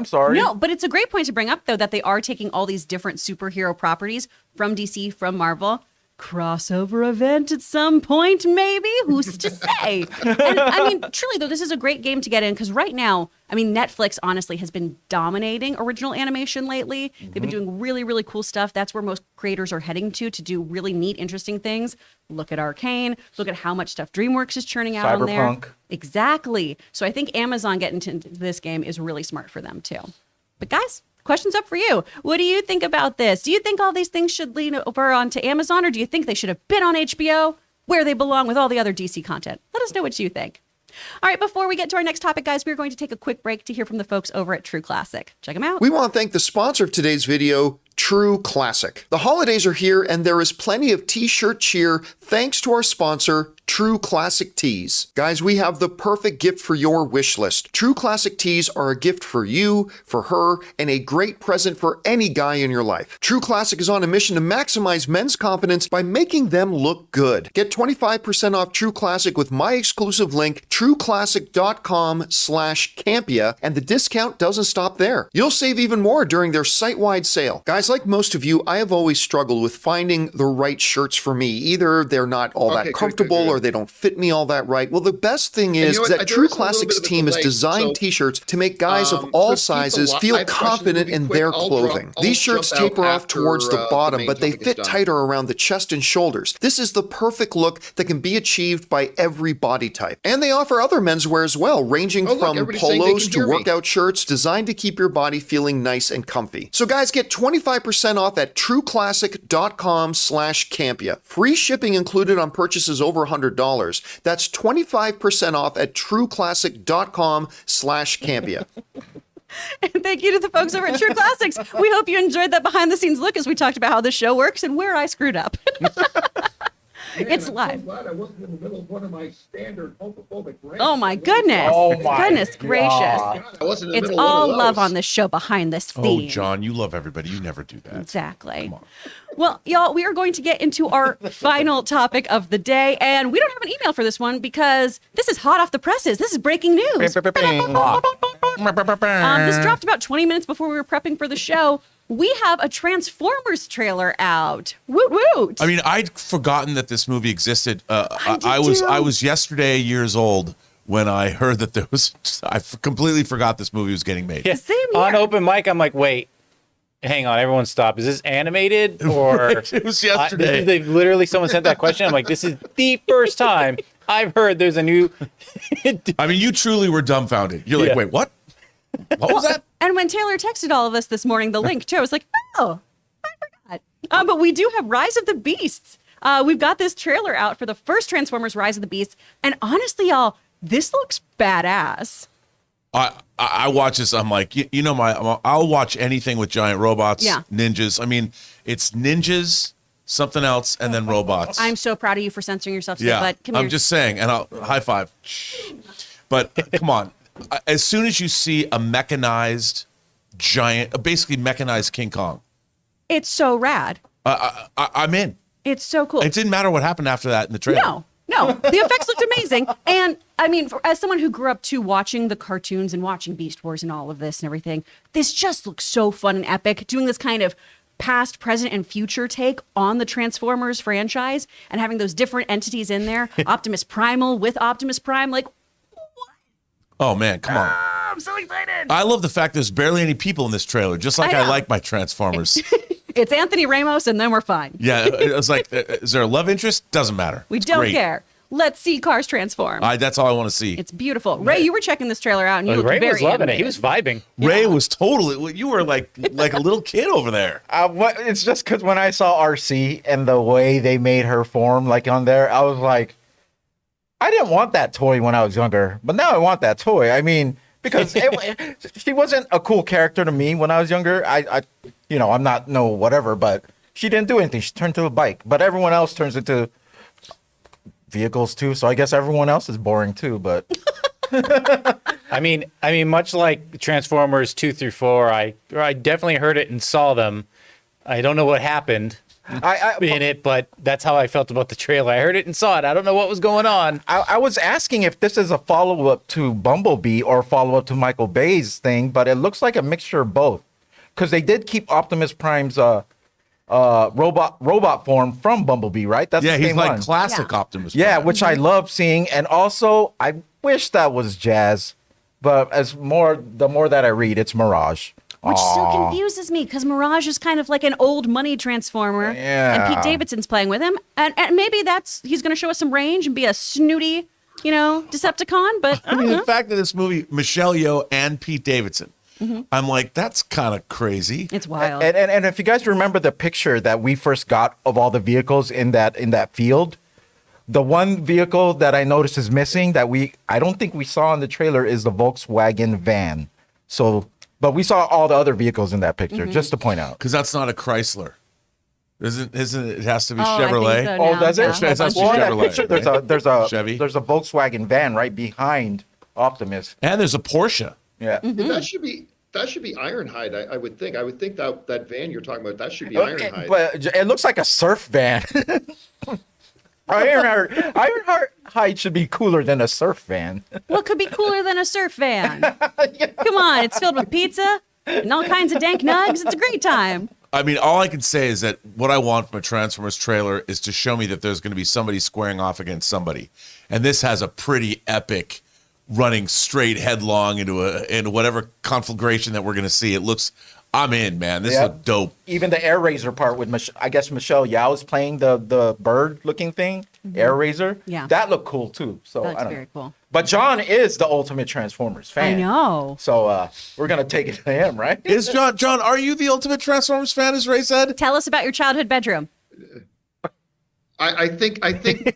sorry. No, but it's a great point to bring up, though, that they are taking all these different superhero properties from DC, from Marvel. Crossover event at some point, maybe? Who's to say? And I mean, truly, though, this is a great game to get in because right now, I mean, Netflix honestly has been dominating original animation lately. They've been doing really, really cool stuff. That's where most creators are heading to do really neat, interesting things. Look at Arcane. Look at how much stuff DreamWorks is churning out on there. Cyberpunk. Exactly. So I think Amazon getting into this game is really smart for them, too. But guys, question's up for you. What do you think about this? Do you think all these things should lean over onto Amazon, or do you think they should have been on HBO where they belong with all the other DC content? Let us know what you think. All right, before we get to our next topic, guys, we're going to take a quick break to hear from the folks over at True Classic. Check them out. We want to thank the sponsor of today's video, True Classic. The holidays are here and there is plenty of t-shirt cheer thanks to our sponsor, True Classic Tees. Guys, we have the perfect gift for your wish list. True Classic Tees are a gift for you, for her, and a great present for any guy in your life. True Classic is on a mission to maximize men's confidence by making them look good. Get 25% off True Classic with my exclusive link, trueclassic.com/Campea, and the discount doesn't stop there. You'll save even more during their site-wide sale. Guys, like most of you, I have always struggled with finding the right shirts for me. Either they're not all that comfortable or they don't fit me all that right. Well, the best thing is you know what? that There True is a little Classic's bit of a team has delay, designed so, t-shirts to make guys of all let's keep the sizes I feel have a question, confident we'll be in quick. their I'll clothing. These shirts jump out taper off after, towards the the bottom, main but they topic is fit done. tighter around the chest and shoulders. This is the perfect look that can be achieved by every body type. And they offer other menswear as well, ranging Oh, look, from everybody's saying they polos can to hear me. workout shirts designed to keep your body feeling nice and comfy. So guys, get 25% off at trueclassic.com/Campea. Free shipping included on purchases over $100. That's 25% off at trueclassic.com/Campea. And thank you to the folks over at True Classics. We hope you enjoyed that behind-the-scenes look as we talked about how the show works and where I screwed up. It's I'm live. so glad I wasn't in the middle of one of my standard homophobic rants. Oh my goodness. Oh my Goodness gracious. I wasn't in the It's middle of all one of love those. on this show behind this Oh, theme. John, you love everybody. You never do that. Exactly. Well, y'all, we are going to get into our final topic of the day, and we don't have an email for this one because this is hot off the presses. This is breaking news. This dropped about 20 minutes before we were prepping for the show. We have a Transformers trailer out. Woot woot. I mean, I'd forgotten that this movie existed. I too. was yesterday years old when I heard that there was. I completely forgot this movie was getting made. Yeah. Same On here. open mic, I'm like, wait, hang on, everyone stop. Is this animated or It was yesterday. literally someone sent that question. I'm like, this is the first time I've heard there's a new. I mean, you truly were dumbfounded. You're like, Yeah. wait, what? What was that? And when Taylor texted all of us this morning, the link too, I was like, oh, I forgot. But we do have Rise of the Beasts. We've got this trailer out for the first Transformers Rise of the Beasts. And honestly, y'all, this looks badass. I watch this. I'm like, you know, I'll watch anything with giant robots, Yeah. ninjas. I mean, it's ninjas, something else, and then robots. I'm so proud of you for censoring yourself today, yeah, but come I'm here. just saying, and I'll high five. But come on, as soon as you see a mechanized giant, basically mechanized King Kong, It's so rad. I'm in. It's so cool. It didn't matter what happened after that in the trailer. No, the effects looked amazing. And I mean, as someone who grew up too watching the cartoons and watching Beast Wars and all of this and everything, this just looks so fun and epic. Doing this kind of past, present, and future take on the Transformers franchise and having those different entities in there. Optimus Primal with Optimus Prime. Like, Oh man, come on. I'm so excited. I love the fact there's barely any people in this trailer, just like I I know. like my Transformers. It's Anthony Ramos, and then we're fine. Yeah, it was like, is there a love interest? Doesn't matter. We It's don't great. care. Let's see cars transform. That's all I want to see. It's beautiful. Ray, you were checking this trailer out, and you looked Ray very was loving it. He animated. was vibing. Ray was totally. You were like a little kid over there. It's just because when I saw RC and the way they made her form, like on there, I was like, I didn't want that toy when I was younger, but now I want that toy. I mean, because she wasn't a cool character to me when I was younger. I'm not no whatever, but she didn't do anything. She turned to a bike, but everyone else turns into vehicles too. So I guess everyone else is boring too. But I mean, much like Transformers 2 through 4, I definitely heard it and saw them. I don't know what happened in it, but that's how I felt about the trailer. I heard it and saw it. I don't know what was going on. I was asking if this is a follow-up to Bumblebee or follow-up to Michael Bay's thing, but it looks like a mixture of both. Because they did keep Optimus Prime's robot form from Bumblebee, right? That's Yeah, the he's same like one. classic Optimus. Yeah, Prime. which I love seeing. And also, I wish that was Jazz, but the more that I read, it's Mirage. Which still Aw. confuses me because Mirage is kind of like an old money transformer. Yeah. And Pete Davidson's playing with him. And maybe he's going to show us some range and be a snooty, Decepticon. But I I don't mean, know. the fact that this movie, Michelle Yeoh and Pete Davidson, I'm like, that's kind of crazy. It's wild. And if you guys remember the picture that we first got of all the vehicles in that field, the one vehicle that I noticed is missing that I don't think we saw in the trailer is the Volkswagen van. So, but we saw all the other vehicles in that picture, just to point out. Because that's not a Chrysler. Isn't it? It has to be Oh, I think Chevrolet. so Oh, now. does it? Yeah, a It's whole actually bunch Well, of in that Chevrolet, picture, Chevy. there's a Volkswagen van right behind Optimus. And there's a Porsche. Yeah. That should be Ironhide. I would think. I would think that van you're talking about, that should be Ironhide. But it looks like a surf van. Ironhide should be cooler than a surf van. What could be cooler than a surf van? Come on, it's filled with pizza and all kinds of dank nugs. It's a great time. I mean, all I can say is that what I want from a Transformers trailer is to show me that there's going to be somebody squaring off against somebody. And this has a pretty epic running straight headlong into whatever conflagration that we're going to see. It looks, I'm in, man. This looks dope. Even the Air Razor part with, I guess Michelle Yeoh is playing the bird-looking thing, Air Razor. Yeah. That looked cool, too. So, That I looks don't very know. cool. But John is the ultimate Transformers fan. I know. So we're going to take it to him, right? Is John, are you the ultimate Transformers fan, as Ray said? Tell us about your childhood bedroom. I think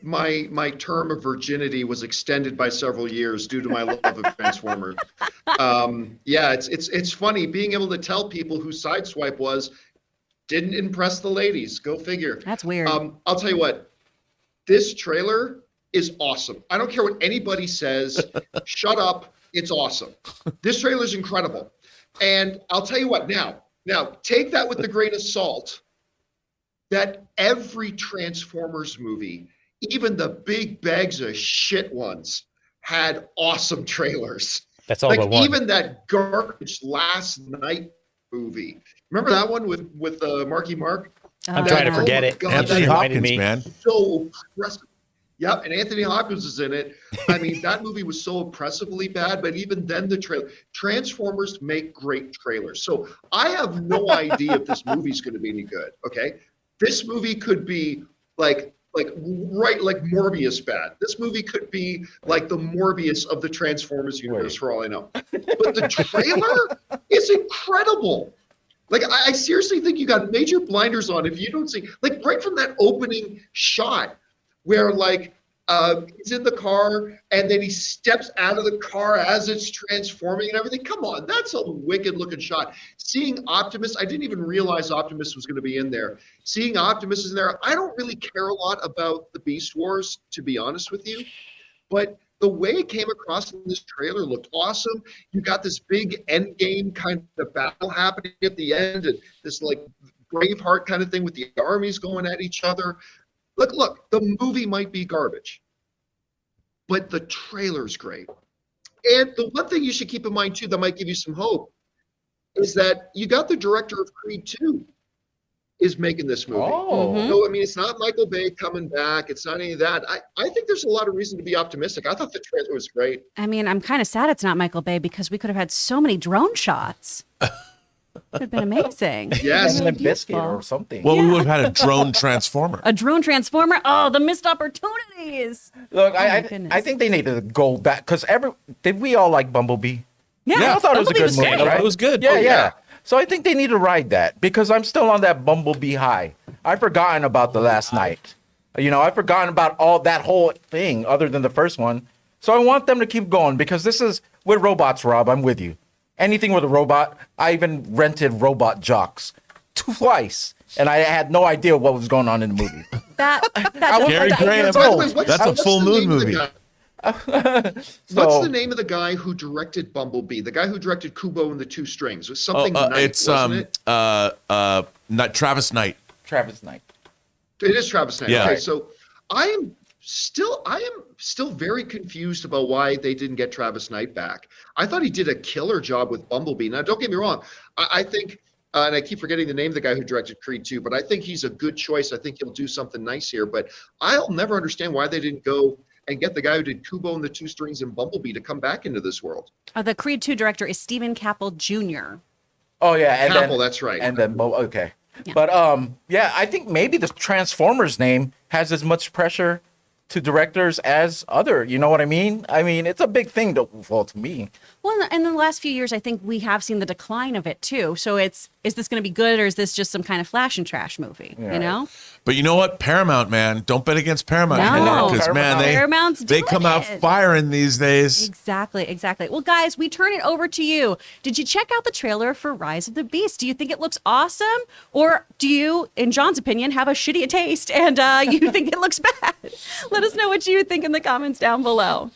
my term of virginity was extended by several years due to my love of Transformers. It's funny being able to tell people who Sideswipe was didn't impress the ladies. Go figure. That's weird. I'll tell you what, this trailer is awesome. I don't care what anybody says. Shut up. It's awesome. This trailer is incredible. And I'll tell you what, now take that with a grain of salt. That every Transformers movie, even the big bags of shit ones, had awesome trailers. That's all Like but one. even that garbage Last Night movie. Remember that one with Marky Mark? I'm trying to Oh forget my it. God, Anthony that reminded Hopkins, me. man. so oppressive. Yep, and Anthony Hopkins is in it. I mean, that movie was so oppressively bad, but even then the trailer. Transformers make great trailers. So I have no idea if this movie's going to be any good, okay? This movie could be like Morbius bad. This movie could be like the Morbius of the Transformers universe for all I know. But the trailer is incredible. Like, I seriously think you got major blinders on if you don't see, like, right from that opening shot where, like, he's in the car and then he steps out of the car as it's transforming and everything. Come on, that's a wicked looking shot. Seeing Optimus, I didn't even realize Optimus was going to be in there. Seeing Optimus is in there, I don't really care a lot about the Beast Wars, to be honest with you. But the way it came across in this trailer looked awesome. You got this big end game kind of battle happening at the end, and this like Braveheart kind of thing with the armies going at each other. Look, the movie might be garbage, but the trailer's great. And the one thing you should keep in mind too that might give you some hope is that you got the director of Creed 2 is making this movie. Oh. No, I mean, it's not Michael Bay coming back. It's not any of that. I think there's a lot of reason to be optimistic. I thought the trailer was great. I mean, I'm kind of sad it's not Michael Bay because we could have had so many drone shots. Could have been amazing. Yes. Limp Bizkit or something. Well, we would have had a drone transformer. A drone transformer? Oh, the missed opportunities. Look, my I goodness. think they need to go back because did we all like Bumblebee? Yeah, I thought it was a Bumblebee good movie, great. right? It was good. Yeah, Oh, yeah. So I think they need to ride that because I'm still on that Bumblebee high. I've forgotten about the last night. You know, I've forgotten about all that whole thing other than the first one. So I want them to keep going because this is with robots, Rob. I'm with you. Anything with a robot. I even rented Robot Jocks twice, and I had no idea what was going on in the movie. That Gary that- Graham. By the way, That's a full the moon name of the movie. guy? So, What's the name of the guy who directed Bumblebee? The guy who directed Kubo and the Two Strings. It was something Knight, It's wasn't it? not Travis Knight. Travis Knight. It is Travis Knight. Yeah. Okay, so I am still very confused about why they didn't get Travis Knight back. I thought he did a killer job with Bumblebee. Now, don't get me wrong. I think, and I keep forgetting the name of the guy who directed Creed 2, but I think he's a good choice. I think he'll do something nice here. But I'll never understand why they didn't go and get the guy who did Kubo and the Two Strings and Bumblebee to come back into this world. The Creed 2 director is Stephen Caple Jr. Oh yeah, and Campbell, then, that's right. And then okay. Yeah. But yeah, I think maybe the Transformers name has as much pressure to directors as other. You know what I mean? I mean, it's a big thing to me. Well, in the last few years, I think we have seen the decline of it too. So is this going to be good or is this just some kind of flash and trash movie? Yeah. You know? But you know what? Paramount, man. Don't bet against Paramount. No. Because, man, Paramount's they doing come out it. firing these days. Exactly. Well, guys, we turn it over to you. Did you check out the trailer for Rise of the Beast? Do you think it looks awesome? Or do you, in John's opinion, have a shitty taste and you think it looks bad? Let us know what you think in the comments down below.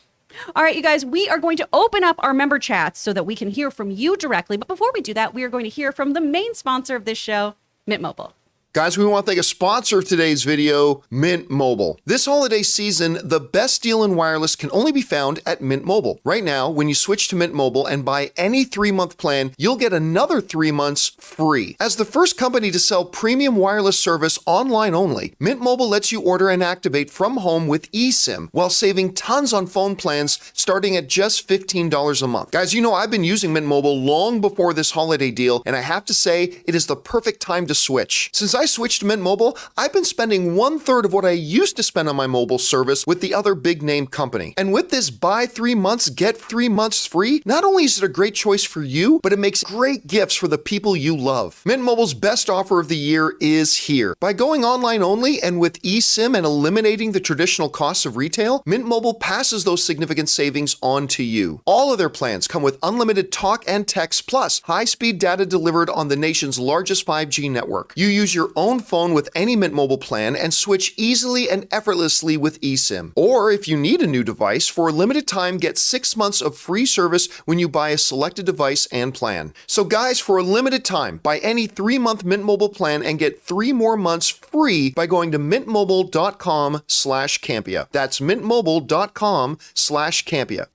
All right, you guys, we are going to open up our member chats so that we can hear from you directly. But before we do that, we are going to hear from the main sponsor of this show, Mint Mobile. Guys, we want to thank a sponsor of today's video, Mint Mobile. This holiday season, the best deal in wireless can only be found at Mint Mobile. Right now, when you switch to Mint Mobile and buy any 3-month plan, you'll get another 3 months free. As the first company to sell premium wireless service online only, Mint Mobile lets you order and activate from home with eSIM while saving tons on phone plans starting at just $15 a month. Guys, you know I've been using Mint Mobile long before this holiday deal, and I have to say, it is the perfect time to switch. Since I switched to Mint Mobile, I've been spending 1/3 of what I used to spend on my mobile service with the other big name company. And with this buy 3 months, get 3 months free, not only is it a great choice for you, but it makes great gifts for the people you love. Mint Mobile's best offer of the year is here. By going online only and with eSIM and eliminating the traditional costs of retail, Mint Mobile passes those significant savings on to you. All of their plans come with unlimited talk and text plus high-speed data delivered on the nation's largest 5G network. You use your own phone with any Mint Mobile plan and switch easily and effortlessly with eSIM. Or if you need a new device, for a limited time, get 6 months of free service when you buy a selected device and plan. So guys, for a limited time, buy any 3-month Mint Mobile plan and get 3 more months free by going to mintmobile.com/Campea. That's mintmobile.com/Campea.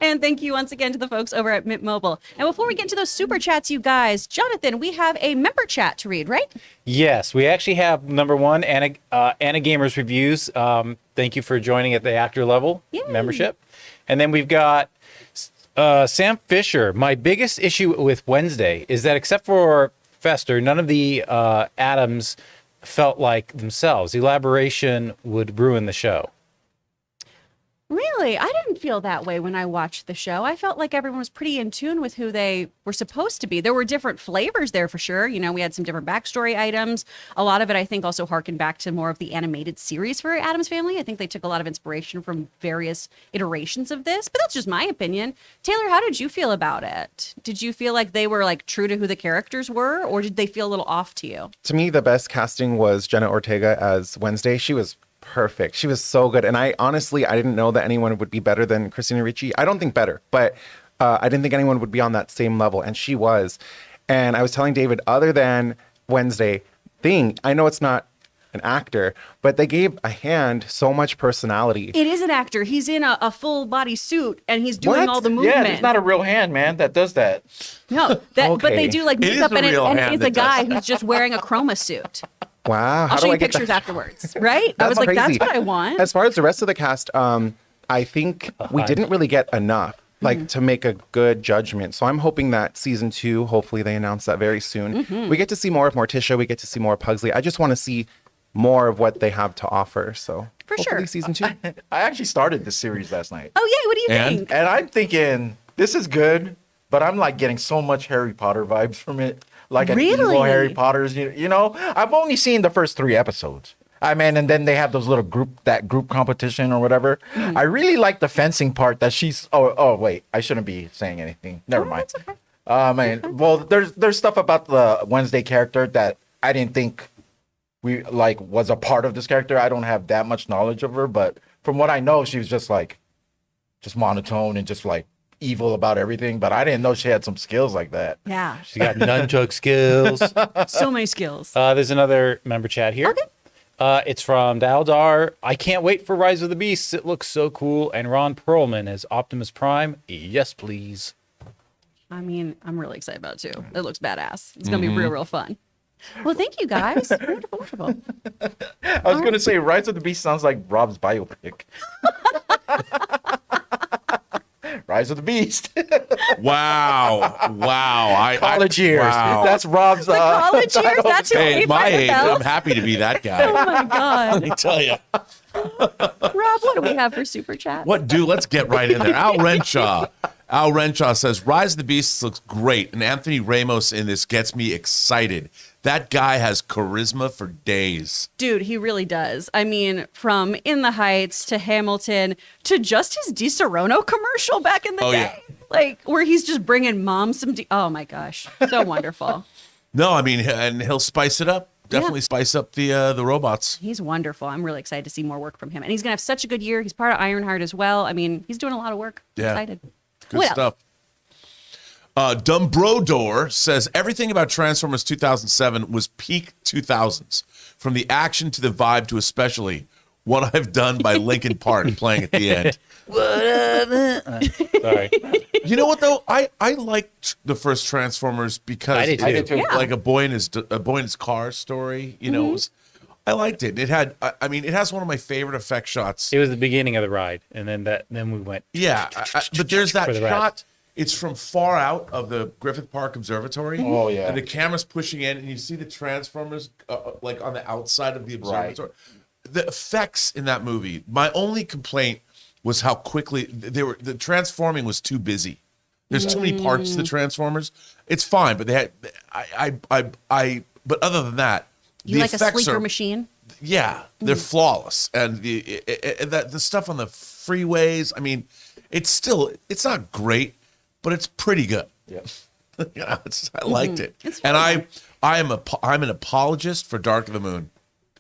And thank you once again to the folks over at Mint Mobile. And before we get into those super chats, you guys, Jonathan, we have a member chat to read, right? Yes, we actually have number one, Anna Gamers Reviews. Thank you for joining at the actor level membership. And then we've got Sam Fisher. My biggest issue with Wednesday is that except for Fester, none of the Adams felt like themselves. Elaboration would ruin the show. Really? I didn't feel that way when I watched the show. I felt like everyone was pretty in tune with who they were supposed to be. There were different flavors there for sure. You know, we had some different backstory items. A lot of it, I think, also harkened back to more of the animated series for Addams Family. I think they took a lot of inspiration from various iterations of this, but that's just my opinion. Taylor, how did you feel about it? Did you feel like they were like true to who the characters were, or did they feel a little off to you? To me, the best casting was Jenna Ortega as Wednesday. She was perfect. She was so good. And I didn't know that anyone would be better than Christina Ricci. I don't think better, but I didn't think anyone would be on that same level. And she was. And I was telling David, other than Wednesday I know it's not an actor, but they gave a hand so much personality. It is an actor. He's in a full body suit and he's doing What? all the movement. Yeah, it's not a real hand, man, that does that. No, but Okay. they do like It is makeup a and real hand it's a that does guy who's just wearing a chroma suit. Wow. I'll show you pictures afterwards, right? I was like, that's what I want. As far as the rest of the cast, I think we didn't really get enough to make a good judgment. So I'm hoping that season 2, hopefully they announce that very soon. We get to see more of Morticia. We get to see more of Pugsley. I just want to see more of what they have to offer. So For hopefully sure. season 2. I actually started this series last night. Oh, yeah. What do you And? think? And I'm thinking, this is good, but I'm like getting so much Harry Potter vibes from it. Like an evil Really? Harry Potter's, you know? I've only seen the first 3 episodes. I mean, and then they have those little group competition or whatever. I really like the fencing part that she's, oh, wait, I shouldn't be saying anything. Never mind. That's okay. Man, well, there's stuff about the Wednesday character that I didn't think was a part of this character. I don't have that much knowledge of her, but from what I know, she was just monotone and just like evil about everything. But I didn't know she had some skills like that. Yeah. She got nunchuck skills. So many skills. There's another member chat here. Okay. It's from Daldar. I can't wait for Rise of the Beasts. It looks so cool. And Ron Perlman as Optimus Prime. Yes, please. I mean, I'm really excited about it too. It looks badass. It's going to be real fun. Well, thank you guys. Wonderful. I was going to say, Rise of the Beast sounds like Rob's biopic. Rise of the Beast. Wow. College years. Wow. That's Rob's. The college years, that's who Hey, he at my age, I'm himself. happy to be that guy. Oh my God. Let me tell you. Rob, what do we have for super chat? What, dude? Let's get right in there. Al Renshaw says, Rise of the Beasts looks great, and Anthony Ramos in this gets me excited. That guy has charisma for days. Dude, he really does. I mean, from In the Heights to Hamilton to just his DiSerono commercial back in the day. Yeah. Like, where he's just bringing mom some... oh, my gosh. So wonderful. No, I mean, and he'll spice it up. Definitely spice up the robots. He's wonderful. I'm really excited to see more work from him. And he's going to have such a good year. He's part of Ironheart as well. I mean, he's doing a lot of work. I'm Yeah. excited. Good What else? stuff. Dumbrodor says everything about Transformers 2007 was peak 2000s, from the action to the vibe to especially What I've Done by Linkin Park playing at the end. Sorry. You know what though? I liked the first Transformers because I did I did too. too. Yeah. like a boy in his car story. You know, it was, I liked it. It had, I mean, it has one of my favorite effect shots. It was the beginning of the ride, and then we went. Yeah, but there's that For the ride. shot. It's from far out of the Griffith Park Observatory. Oh, yeah. And the camera's pushing in, and you see the Transformers like on the outside of the observatory. The effects in that movie. My only complaint was how quickly the transforming was too busy. There's too many parts to the Transformers. It's fine, but they had but other than that, You the like a effects sleeker are, machine? yeah, they're flawless, and the stuff on the freeways. I mean, it's not great, but it's pretty good. Yeah. You know, I liked it, It's and fun. I'm an apologist for Dark of the Moon.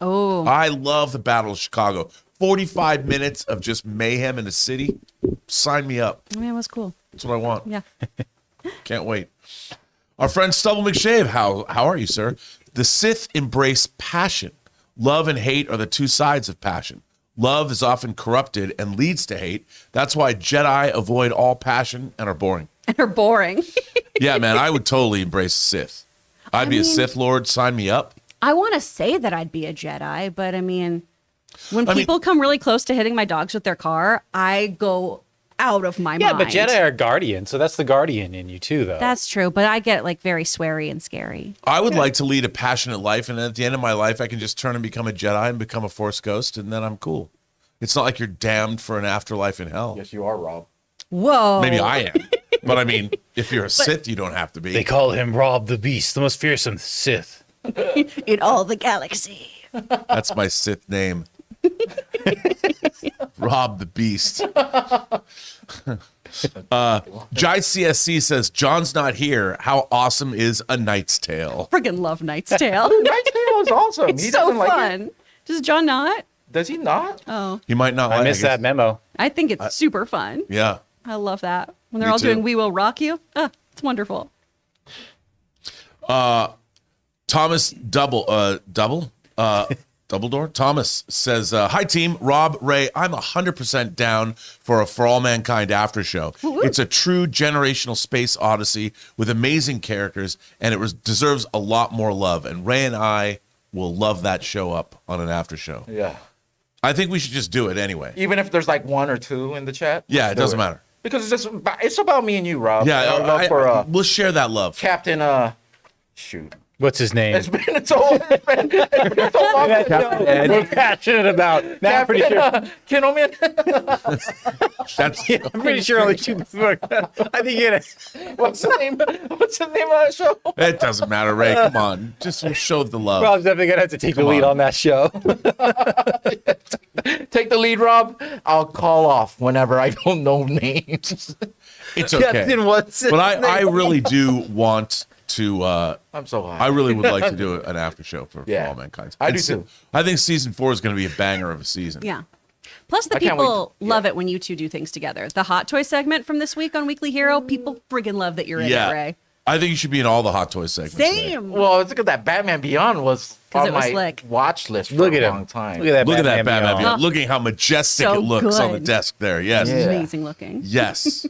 Oh, I love the Battle of Chicago. 45 minutes of just mayhem in the city. Sign me up. I mean, it was cool. That's what I want. Yeah. Can't wait. Our friend Stubble McShave, how are you, sir? The Sith embrace passion. Love and hate are the two sides of passion. Love is often corrupted and leads to hate. That's why Jedi avoid all passion and are boring. And are boring. Yeah, man, I would totally embrace a Sith. I'd be a Sith Lord. Sign me up. I want to say that I'd be a Jedi, but I mean, when people come really close to hitting my dogs with their car, I go out of my mind. Yeah, but Jedi are guardian, so that's the guardian in you too, though. That's true, but I get like very sweary and scary. I would like to lead a passionate life, and at the end of my life, I can just turn and become a Jedi and become a Force ghost, and then I'm cool. It's not like you're damned for an afterlife in hell. Yes, you are, Rob. Whoa. Maybe I am. But I mean, if you're a Sith, you don't have to be. They call him Rob the Beast, the most fearsome Sith. In all the galaxy. That's my Sith name. Rob the Beast. Jai CSC says, John's not here. How awesome is A Knight's Tale? Friggin' love Knight's Tale. Knight's Tale is awesome. It's He so doesn't like fun. it. Does John not? Does he not? Oh, He might not I like missed guess. that memo. I think it's super fun. Yeah. I love that. When they're Me all too. doing We Will Rock You. It's wonderful. Thomas Dumbledore Thomas says, hi team, Rob, Ray, I'm 100% down for a For All Mankind after show. It's a true generational space odyssey with amazing characters, and it deserves a lot more love. And Ray and I will love that show up on an after show. Yeah. I think we should just do it anyway. Even if there's like one or two in the chat. Yeah, let's it do doesn't matter. Because it's about me and you, Rob. Yeah, Our love for we'll share that love. Captain. Shoot. What's his name? It's been so long. We're passionate about. Now I'm pretty sure. Kinnelman. That's I'm pretty sure only two. I think it. What's the name? What's the name of that show? It doesn't matter, Ray. Come on, just show the love. Rob's definitely gonna have to take the lead on that show. Take the lead, Rob. I'll call off whenever I don't know names. It's okay. Captain, what's his But I name? really do want to. I'm so high. I really would like to do an after show for All Mankind. I do And too. I think season 4 is going to be a banger of a season. Yeah. Plus, the I can't people wait. love it when you two do things together. The hot toy segment from this week on Weekly Hero, people friggin' love that you're in it, Ray. I think you should be in all the Hot Toys segments. Ray. Same. Well, it's because that Batman Beyond was 'Cause on it was my slick. watch list for Look a at long him. time. Look at that. Look at that Batman Batman. Beyond. Look at how majestic So it looks on the good. desk there. Yes. Yeah. Amazing looking. Yes.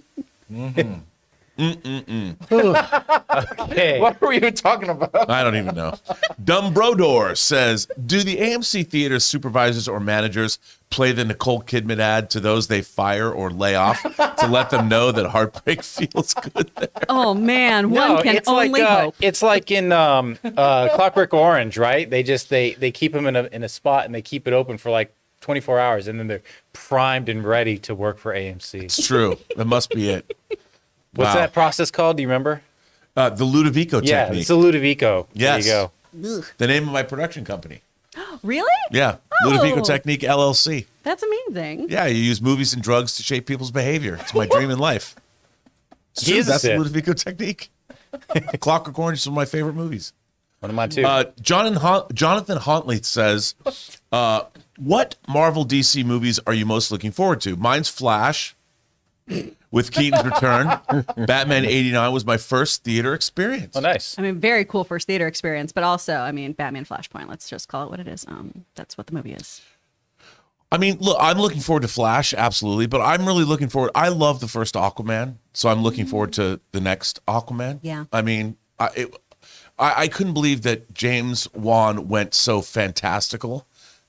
Okay. What were you talking about? I don't even know. Dumb Brodor says, do the AMC theater supervisors or managers play the Nicole Kidman ad to those they fire or lay off to let them know that heartbreak feels good there? Oh, man. One can it's only like hope. it's like in Clockwork Orange, right? They just they keep them in a spot and they keep it open for like 24 hours, and then they're primed and ready to work for AMC. It's true. That must be it. What's Wow. that process called? Do you remember? The Ludovico Yeah, technique. it's the Ludovico. Yes. There you go. The name of my production company. Really? Yeah. Oh. Ludovico Technique LLC. That's amazing. Yeah, you use movies and drugs to shape people's behavior. It's my dream in life. It's He true. is a That's the Sith. Ludovico Technique. Clockwork Orange is one of my favorite movies. One of mine too. Jonathan Huntley says, what Marvel DC movies are you most looking forward to? Mine's Flash with Keaton's return. Batman 89 was my first theater experience. Oh, nice. I mean, very cool first theater experience, but also, I mean, Batman Flashpoint. Let's just call it what it is. That's what the movie is. I mean, look, I'm looking forward to Flash, absolutely, but I'm really looking forward. I love the first Aquaman, so I'm looking forward to the next Aquaman. Yeah. I mean, I couldn't believe that James Wan went so fantastical.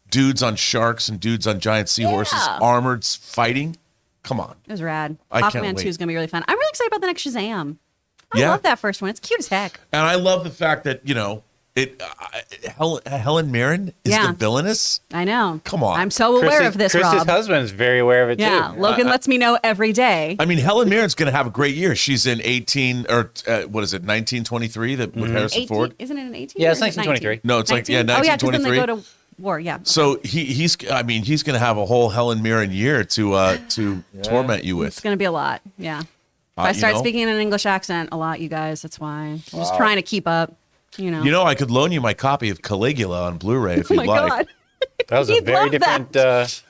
Dudes on sharks and dudes on giant seahorses, Yeah. armored fighting. Come on. It was rad. I can't Aquaman wait. 2 is going to be really fun. I'm really excited about the next Shazam. I Yeah. love that first one. It's cute as heck. And I love the fact that, Helen Mirren is Yeah. the villainess. I know. Come on. I'm so aware of this, Chris's Rob. husband is very aware of it Yeah, too. Logan lets me know every day. I mean, Helen Mirren's going to have a great year. She's in 1923 with Harrison 18, Ford. isn't it an 18? Yeah, it's or is it 1923. No, it's like, 19? yeah, Oh, yeah, because then they 1923. go to war, yeah. So he's going to have a whole Helen Mirren year to torment you It's with. going to be a lot, yeah. If I you start know? speaking in an English accent a lot, you guys, that's why. I'm just trying to keep up, you know. You know, I could loan you my copy of Caligula on Blu-ray if oh you'd my like. God. That was a He'd very love different. that. He'd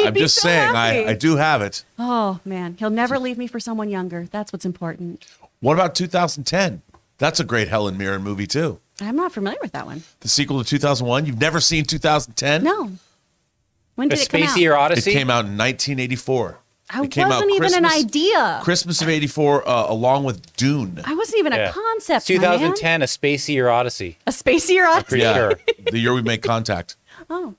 I'm be just so saying, happy. I do have it. Oh, man. He'll never leave me for someone younger. That's what's important. What about 2010? That's a great Helen Mirren movie too. I'm not familiar with that one. The sequel to 2001. You've never seen 2010? No. When A did it come out? Space Year It Odyssey. came out in 1984. I It came out wasn't even an Christmas- idea. Christmas of '84, along with Dune. I wasn't even Yeah. a concept. 2010, A Space Year Odyssey. A Space Year Odyssey. Pretty Yeah, sure. the year we make contact. Oh.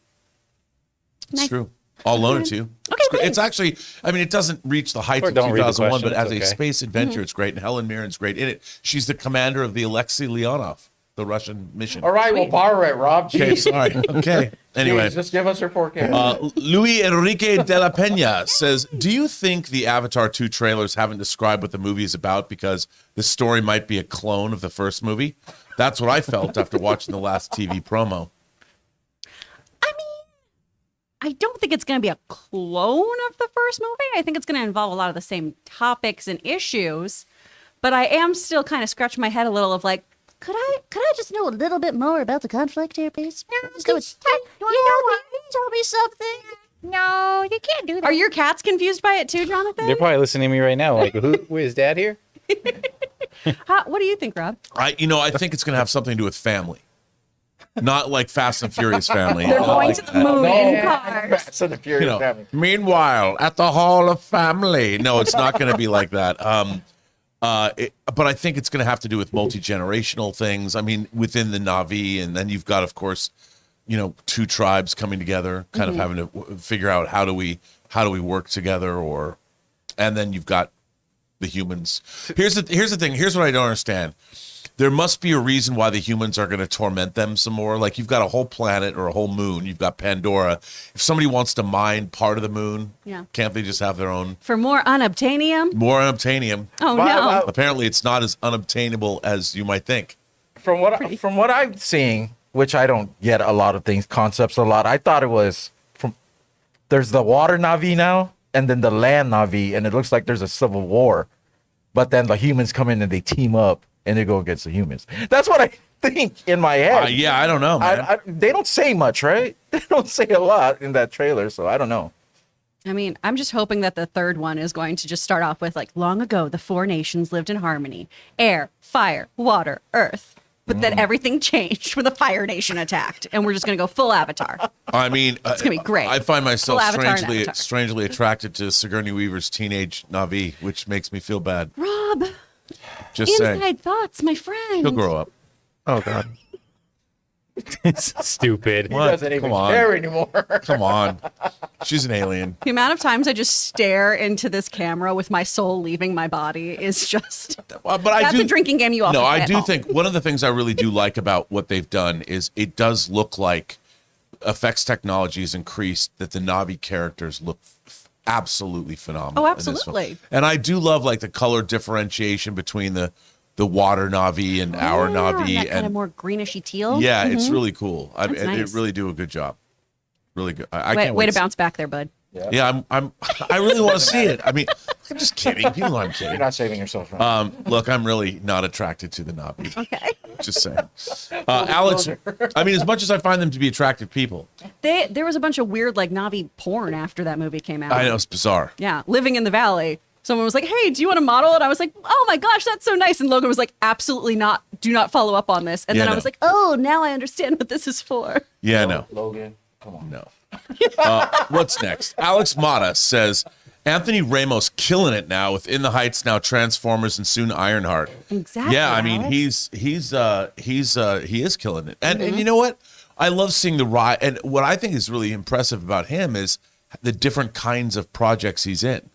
It's Nice. true. I'll loan it to you. Okay, It's great. thanks. It's actually, I mean, it doesn't reach the heights Or of don't read the 2001, but question, as it's a okay. space adventure, Mm-hmm. it's great. And Helen Mirren's great in it. She's the commander of the Alexei Leonov, the Russian mission. All right, we'll borrow it, Rob. Okay, Jeez. sorry. Okay. Anyway. Jeez, just give us your 4K. Luis Enrique de la Peña says, do you think the Avatar 2 trailers haven't described what the movie is about because the story might be a clone of the first movie? That's what I felt after watching the last TV promo. I mean, I don't think it's going to be a clone of the first movie. I think it's going to involve a lot of the same topics and issues. But I am still kind of scratching my head a little of like, could I just know a little bit more about the conflict here, please? Just know it's, tell me something. No, you can't do that. Are your cats confused by it too, Jonathan? They're probably listening to me right now. Like, who is Dad here? What do you think, Rob? I think it's going to have something to do with family. Not like Fast and Furious family. They're Not going like to the that. moon in cars. Fast and the Furious You know, family. meanwhile, at the Hall of Family. No, it's not going to be like that. But I think it's going to have to do with multi-generational things. I mean, within the Na'vi, and then you've got, of course, two tribes coming together, kind of having to figure out how do we work together, and then you've got the humans. Here's the thing. Here's what I don't understand. There must be a reason why the humans are going to torment them some more. Like, you've got a whole planet or a whole moon. You've got Pandora. If somebody wants to mine part of the moon, can't they just have their own? For more unobtainium? More unobtainium. Oh, no. Apparently, it's not as unobtainable as you might think. From what I'm seeing, which I don't get a lot of things, concepts a lot. I thought it was there's the water Na'vi now, and then the land Na'vi, and it looks like there's a civil war. But then the humans come in and they team up and they go against the humans. That's what I think in my head. Yeah, I don't know, man. They don't say much, right? They don't say a lot in that trailer, so I don't know. I mean, I'm just hoping that the third one is going to just start off with like, long ago, the four nations lived in harmony: air, fire, water, earth. But then everything changed when the Fire Nation attacked, and we're just going to go full Avatar. I mean, It's gonna be great. I find myself Full Avatar and Avatar. strangely attracted to Sigourney Weaver's teenage Na'vi, which makes me feel bad. Rob, Just inside saying, thoughts, my friend. she'll grow up. Oh God. Stupid. He What? doesn't even Come on. care anymore. Come on, she's an alien. The amount of times I just stare into this camera with my soul leaving my body is just. But I That's do, a drinking game you often No, play I at do home. think one of the things I really do like about what they've done is it does look like effects technology has increased, that the Na'vi characters look absolutely phenomenal. Oh, in this film. absolutely. And I do love like the color differentiation between the water Na'vi and our Na'vi, that kind of more greenishy teal. yeah, it's really cool. I mean, That's they nice. really do a good job. Really good. I Way, can't way wait to bounce back there, bud. Yeah, I really want to see it. I mean, I'm just kidding. People know I'm You're kidding. not saving yourself. Right? Look, I'm really not attracted to the Na'vi. Okay. Just saying. Alex, I mean, as much as I find them to be attractive people, There was a bunch of weird like Na'vi porn after that movie came out. I know it's bizarre. Yeah, Living in the Valley. Someone was like, "Hey, do you want to model?" And I was like, "Oh my gosh, that's so nice." And Logan was like, "Absolutely not. Do not follow up on this." And Yeah, then I no. was like, "Oh, now I understand what this is for." Yeah, no. Logan, come on. No. What's next? Alex Mata says, Anthony Ramos killing it now with In the Heights, now Transformers, and soon Ironheart. Exactly. Yeah, I mean, Alex. he is killing it. And you know what? I love seeing the ride. And what I think is really impressive about him is the different kinds of projects he's in.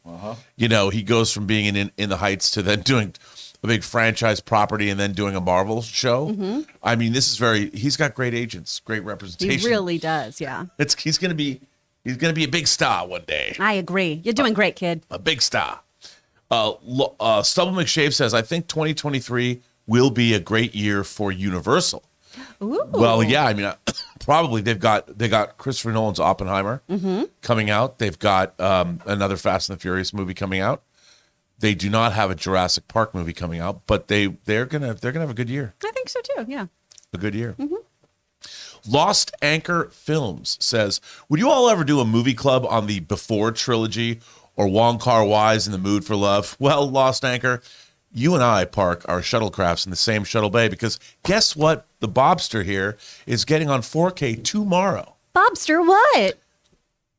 You know, he goes from being in the Heights to then doing a big franchise property and then doing a Marvel show. I mean, he's got great agents, great representation. He really does. Yeah, He's gonna be a big star one day. I agree. You're doing great, kid. A big star. Stubble McShave says, I think 2023 will be a great year for Universal. Ooh. Well, yeah, I mean, probably they got Christopher Nolan's Oppenheimer coming out. They've got another Fast and the Furious movie coming out. They do not have a Jurassic Park movie coming out, but they're gonna have a good year. I think so too. Yeah. A good year. Lost Anchor Films says, would you all ever do a movie club on the Before trilogy or Wong Kar-wai's In the Mood for Love? Well, Lost Anchor, you and I park our shuttlecrafts in the same shuttle bay because guess what? The Bobster here is getting on 4K tomorrow. Bobster, what?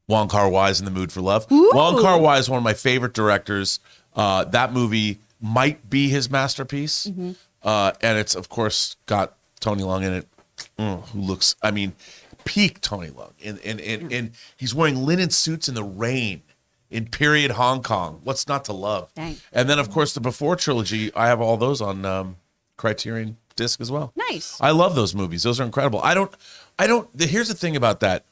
Wong Kar-wai's In the Mood for Love. Ooh. Wong Kar-wai is one of my favorite directors. That movie might be his masterpiece. Mm-hmm. And it's, of course, got Tony Leung in it, who looks, I mean, peak Tony Leung. And he's wearing linen suits in the rain in period Hong Kong. What's not to love? Dang. And then, of course, the Before trilogy, I have all those on Criterion disc as well. Nice. I love those movies. Those are incredible. Here's the thing about that.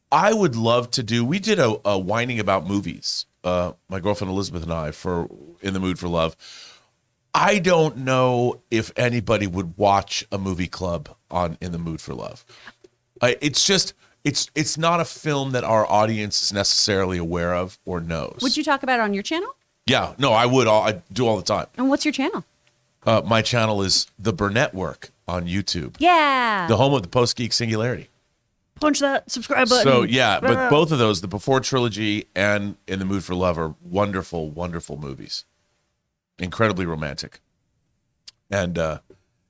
I would love to do, we did a whining about movies, my girlfriend Elizabeth and I, for In the Mood for Love. I don't know if anybody would watch a movie club on In the Mood for Love. It's not a film that our audience is necessarily aware of or knows. Would you talk about it on your channel? Yeah, no, I would. I do all the time. And what's your channel? My channel is The Burnett Work on YouTube, Yeah. the home of the Post Geek Singularity. Punch that subscribe button. So yeah, but both of those, the Before trilogy and In the Mood for Love, are wonderful, wonderful movies. Incredibly romantic. And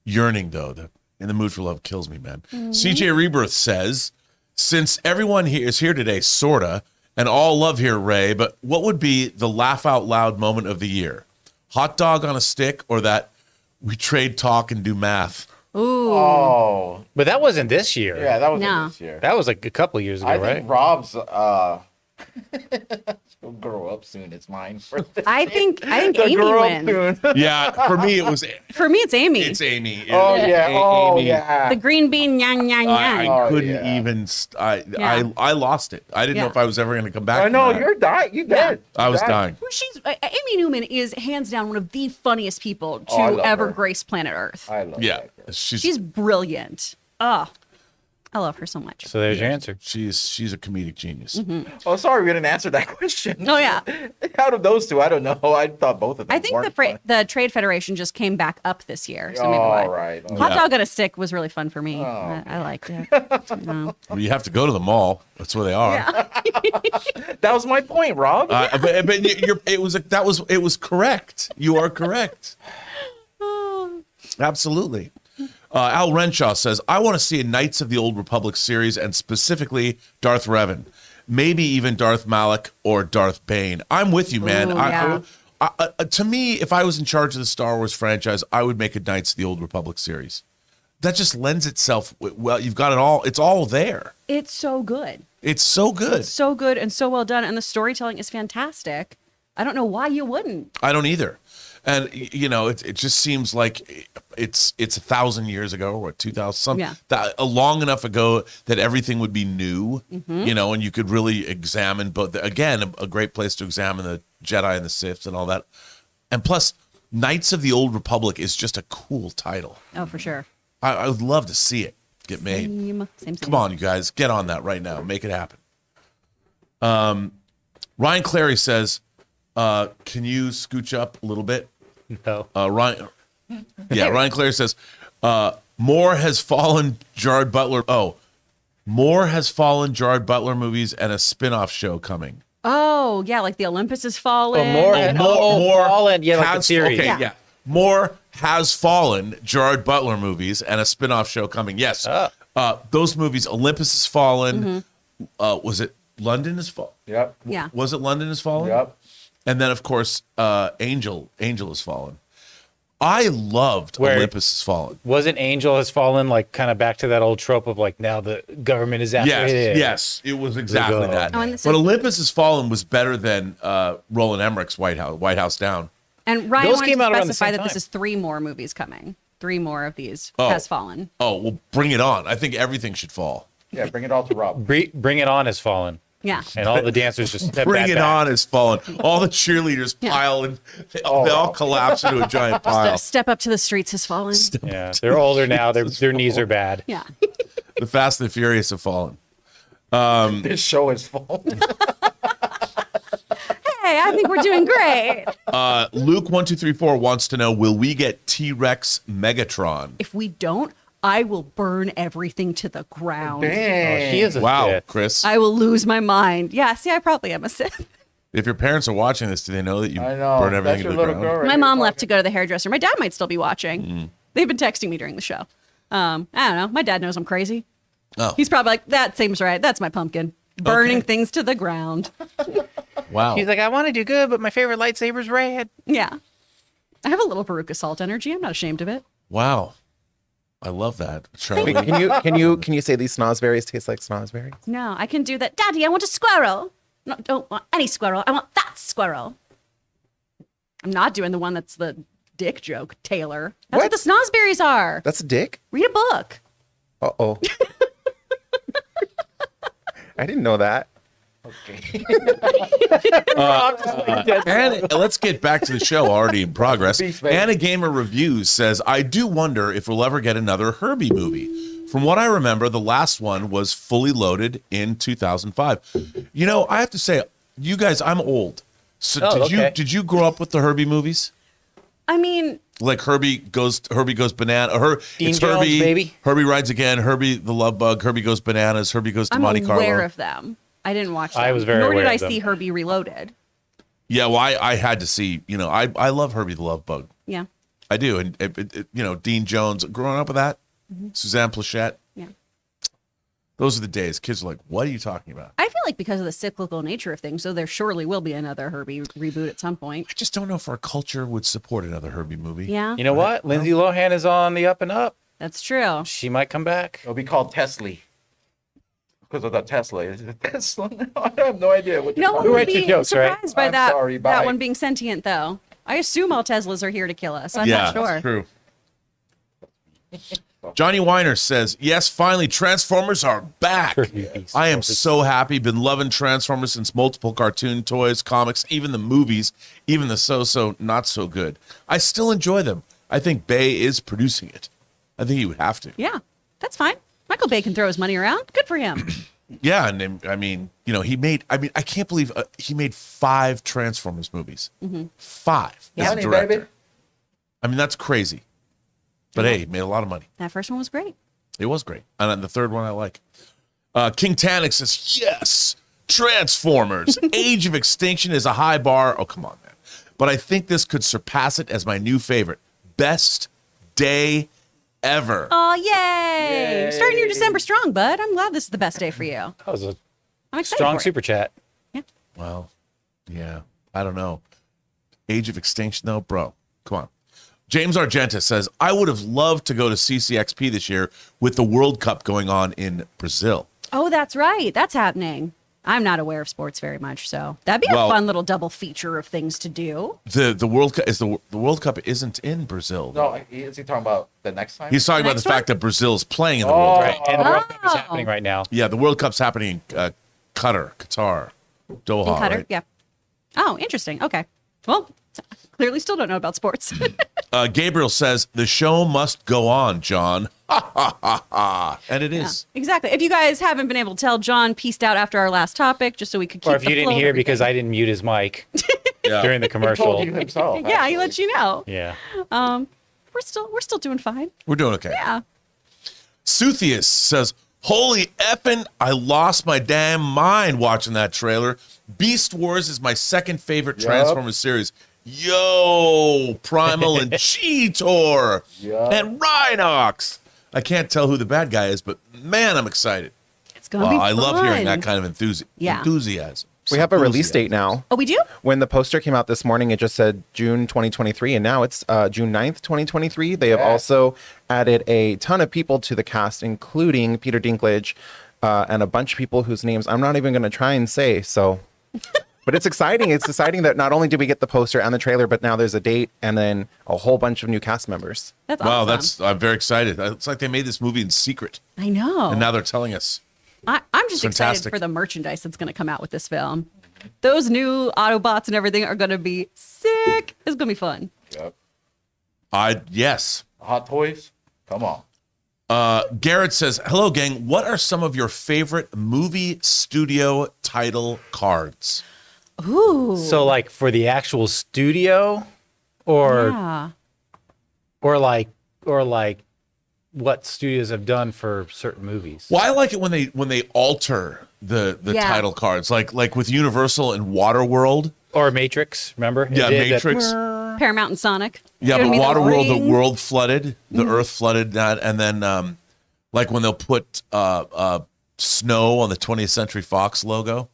yearning, though. In the Mood for Love kills me, man. CJ Rebirth says, since everyone here is here today, sorta, and all love here, Ray, but what would be the laugh out loud moment of the year? Hot dog on a stick, or that we trade talk and do math? Ooh. Oh, But that wasn't this year. yeah, that was No. this year. That was like a couple years ago, I right? think Rob's he'll grow up soon. It's mine. For this I think He'll Amy grow up wins. soon. Yeah, for me, it was. For me, it's Amy. It's Amy. Oh yeah. Oh Amy. yeah. The green bean, yang, yang, yang. I Oh, couldn't yeah. even. Yeah. I lost it. I didn't know Yeah. if I was ever going to come back. I from know that. you're dying. You dead. I was You dying. She's Amy Newman is hands down one of the funniest people to I love ever her. grace planet Earth. I love Yeah, that girl. She's brilliant. Oh, I love her so much. So there's your answer. She's a comedic genius. Oh, sorry, we didn't answer that question. Oh yeah, Out of those two, I don't know. I thought both of them. I think weren't the Trade Federation just came back up this year. So maybe All why. right. Oh, Hot Yeah. dog on a stick was really fun for me. I liked it. No. Well, you have to go to the mall. That's where they are. that was my point, Rob. But it was correct. You are correct. Absolutely. Al Renshaw says, I want to see a Knights of the Old Republic series, and specifically Darth Revan. Maybe even Darth Malak or Darth Bane. I'm with you, man. Ooh, yeah. To me, if I was in charge of the Star Wars franchise, I would make a Knights of the Old Republic series. That just lends itself, well, you've got it all. It's all there. It's so good. It's so good. It's so good and so well done, and the storytelling is fantastic. I don't know why you wouldn't. I don't either. And it just seems like it's 1,000 years ago or 2,000, long enough ago that everything would be new, and you could really examine. But again, a great place to examine the Jedi and the Sith and all that. And plus, Knights of the Old Republic is just a cool title. Oh, for sure. I would love to see it get made. Same. Come on, you guys, get on that right now. Make it happen. Ryan Clary says, can you scooch up a little bit? No. Ryan Clary says, more has fallen Jared Butler. Oh, more has fallen Jared Butler movies and a spin-off show coming. Oh, yeah, like the Olympus has fallen. more Fallen. Yeah, like a series. Okay, yeah. More has fallen Jared Butler movies and a spin-off show coming. Yes. Those movies, Olympus has fallen. Was it London has fallen? Yep. Yeah. Was it London has fallen? Yep. And then, of course, Angel has fallen. I loved Where- Olympus has fallen. Wasn't Angel has fallen like kind of back to that old trope of like now the government is after it? Yes, it was exactly Go. that. Oh, and this But is- Olympus has fallen was better than Roland Emmerich's White House Down. And Ryan Those wanted came to out around the specify same that this time. is 3 more movies coming. 3 more of these Oh. has fallen. Oh, well, bring it on. I think everything should fall. Yeah, bring it all to Rob. Bring It On has fallen. Yeah. And all the dancers just step Bring that it back. on has fallen. All the cheerleaders pile and they all collapse into a giant pile. Step Up to the Streets has fallen. Yeah, they're older now. Their knees are bad. Yeah. The Fast and the Furious have fallen. This show is full. Hey, I think we're doing great. Luke1234 wants to know, will we get T-Rex Megatron? If we don't, I will burn everything to the ground. Oh, she is a Wow, Sith. Chris. I will lose my mind. Yeah, see, I probably am a Sith. If your parents are watching this, do they know that you I know. burn everything That's to your the little ground? girl. Right My there mom left talking. to go to the hairdresser. My dad might still be watching. They've been texting me during the show. I don't know. My dad knows I'm crazy. Oh. He's probably like, that seems right. That's my pumpkin. burning Okay. things to the ground. Wow. He's like, I want to do good, but my favorite lightsaber's red. Yeah. I have a little Veruca Salt energy. I'm not ashamed of it. Wow. I love that, Charlie. Wait, can you say these snozberries taste like snozberries? No, I can do that. Daddy, I want a squirrel. No, don't want any squirrel. I want that squirrel. I'm not doing the one that's the dick joke, Taylor. That's what the snozberries are. That's a dick? Read a book. Uh-oh. I didn't know that. And let's get back to the show already in progress. Anna Gamer Reviews says, I do wonder if we'll ever get another Herbie movie. From what I remember, the last one was Fully Loaded in 2005. You know, I have to say, you guys, I'm old. So did you grow up with the Herbie movies? I mean, Like Herbie goes banana. Dean It's Jones, Herbie, baby. Herbie Rides Again, Herbie the Love Bug, Herbie Goes Bananas, Herbie Goes to I'm Monte Carlo. aware of them. I didn't watch them. I was very Nor did aware I of them. see Herbie Reloaded. Yeah, well, I had to see. You know, I love Herbie the Love Bug. Yeah. I do, and you know, Dean Jones. Growing up with that, Suzanne Plachette. Yeah. Those are the days. Kids are like, "What are you talking about?" I feel like because of the cyclical nature of things, so there surely will be another Herbie reboot at some point. I just don't know if our culture would support another Herbie movie. Yeah, You know what? Lindsay Lohan is on the up and up. that's true. She might come back. It'll be called Tesla. Because of the Tesla. Is it Tesla? I have no idea what No you're one talking would write your be jokes, right? surprised by I'm that, sorry, that bye. one being sentient, though. I assume all Teslas are here to kill us. I'm yeah, not sure. that's true. Johnny Weiner says, "Yes, finally, Transformers are back. I am so happy. Been loving Transformers since multiple cartoon toys, comics, even the movies, even the so not so good. I still enjoy them. I think Bay is producing it. I think he would have to. Yeah, that's fine. Michael Bay can throw his money around. Good for him. Yeah, and then, I mean, you know, he made. I mean, I can't believe he made 5 Transformers movies. 5 as a Honey, director. baby. I mean, that's crazy. But hey, he made a lot of money. That first one was great. It was great. And then the third one I like. King Tannic says, yes, Transformers. Age of Extinction is a high bar. Oh, come on, man. But I think this could surpass it as my new favorite. Best day ever. Oh, yay. You're starting your December strong, bud. I'm glad this is the best day for you. That was a I'm excited strong for it. super chat. Well, yeah, I don't know. Age of Extinction, though, bro. Come on. James Argenta says, I would have loved to go to CCXP this year with the World Cup going on in Brazil. Oh, that's right. That's happening. I'm not aware of sports very much, so that'd be a Well- fun little double feature of things to do. The World Cup is the World Cup isn't in Brazil. No, is he talking about the next time? He's talking about Next the fact one? that Brazil's playing in the World Right. Cup. And the World Cup is Oh. happening right now. Yeah, the World Cup's happening in Qatar, Doha, In Qatar, right? yeah. Oh, interesting. Okay. Well, clearly still don't know about sports. Gabriel says, the show must go on, John. Ha, ha, ha, ha. And it is. Exactly. If you guys haven't been able to tell, John pieced out after our last topic just so we could keep Or if the you didn't flow of hear because everything. I didn't mute his mic Yeah. during the He commercial. told you himself. Yeah, he actually. let you know. Yeah. We're still doing fine. We're doing okay. Yeah. Suthius says, holy effing, I lost my damn mind watching that trailer. Beast Wars is my second favorite Transformers series. Yo, Primal and Cheetor and Rhinox. I can't tell who the bad guy is, but man, I'm excited. It's going to be I fun. love hearing that kind of Yeah. enthusiasm. We have a release date now. Oh, we do? When the poster came out this morning, it just said June 2023, and now it's June 9th, 2023. They have also added a ton of people to the cast, including Peter Dinklage and a bunch of people whose names I'm not even going to try and say. So, but it's exciting. It's exciting that not only did we get the poster and the trailer, but now there's a date and then a whole bunch of new cast members. That's Wow, awesome. I'm very excited. It's like they made this movie in secret, I know. and now they're telling us. I'm just excited fantastic. for the merchandise that's going to come out with this film. Those new Autobots and everything are going to be sick. It's going to be fun. Yep. Yes. Hot toys? Come on. Garrett says, hello, gang. What are some of your favorite movie studio title cards? Ooh. So like for the actual studio or yeah. or like what studios have done for certain movies. Well, I like it when they alter the Yeah. title cards, like with Universal and Waterworld. Or Matrix, remember? It Yeah, did that- Matrix. Paramount and Sonic. Yeah, Giving but me those Waterworld, the rings. world flooded, the earth flooded that, and then like when they'll put snow on the 20th Century Fox logo.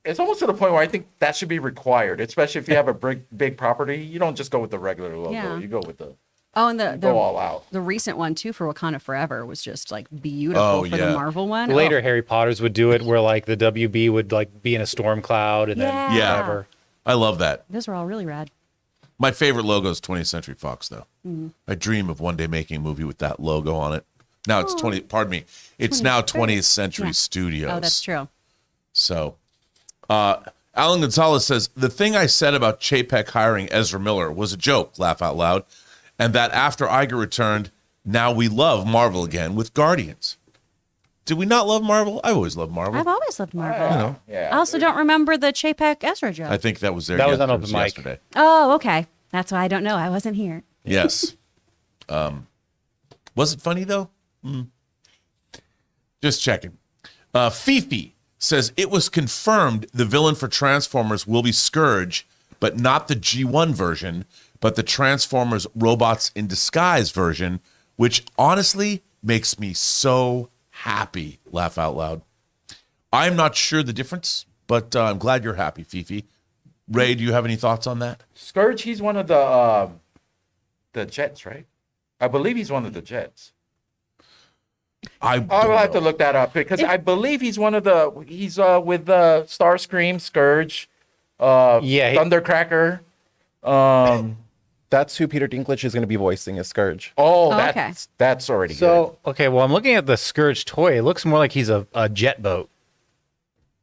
It's almost to the point where I think that should be required, especially if you have a big property. You don't just go with the regular logo. Yeah. You go with the Oh, and go all out. the recent one too for Wakanda Forever was just like beautiful Oh, for yeah. the Marvel one. Later Oh. Harry Potters would do it where like the WB would like be in a storm cloud and Yeah. then Yeah. whatever. I love that. Those were all really rad. My favorite logo is 20th Century Fox, though. I dream of one day making a movie with that logo on it. Now it's 20. Pardon me. It's now 20th Century Yeah. Studios. Oh, that's true. So, Alan Gonzalez says the thing I said about Chapek hiring Ezra Miller was a joke. Laugh out loud. And that after Iger returned, now we love Marvel again with Guardians. Did we not love Marvel? I always loved Marvel. I've always loved Marvel. Yeah. I also don't remember the Chapek Ezra joke. I think that was there. That was on it Open Mic. yesterday. Oh, okay. That's why I don't know. I wasn't here. Yes. Was it funny though? Just checking. Fifi says it was confirmed the villain for Transformers will be Scourge, but not the G1 version, but the Transformers Robots in Disguise version, which honestly makes me so happy. Laugh out loud. I'm not sure the difference, but I'm glad you're happy, Fifi. Ray, do you have any thoughts on that? Scourge, he's one of the Jets, right? I believe he's one of the Jets. I will have to look that up because I believe he's one of the. He's with Starscream, Scourge, Thundercracker. That's who Peter Dinklage is going to be voicing as Scourge. Oh, okay. That's already good. So, okay, well, I'm looking at the Scourge toy. It looks more like he's a jet boat.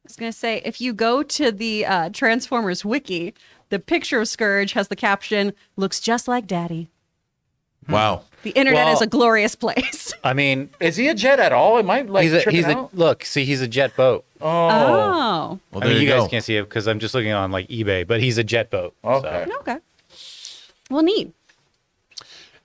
I was going to say, if you go to the Transformers wiki, the picture of Scourge has the caption, looks just like Daddy. Wow. The internet Well- is a glorious place. I mean, Is he a jet at all? Am I like tripping out? look, see, he's a jet boat. Oh, Oh. Well, I mean, there you you guys go. can't see it because I'm just looking on like eBay, but he's a jet boat. okay. Okay. Well, neat.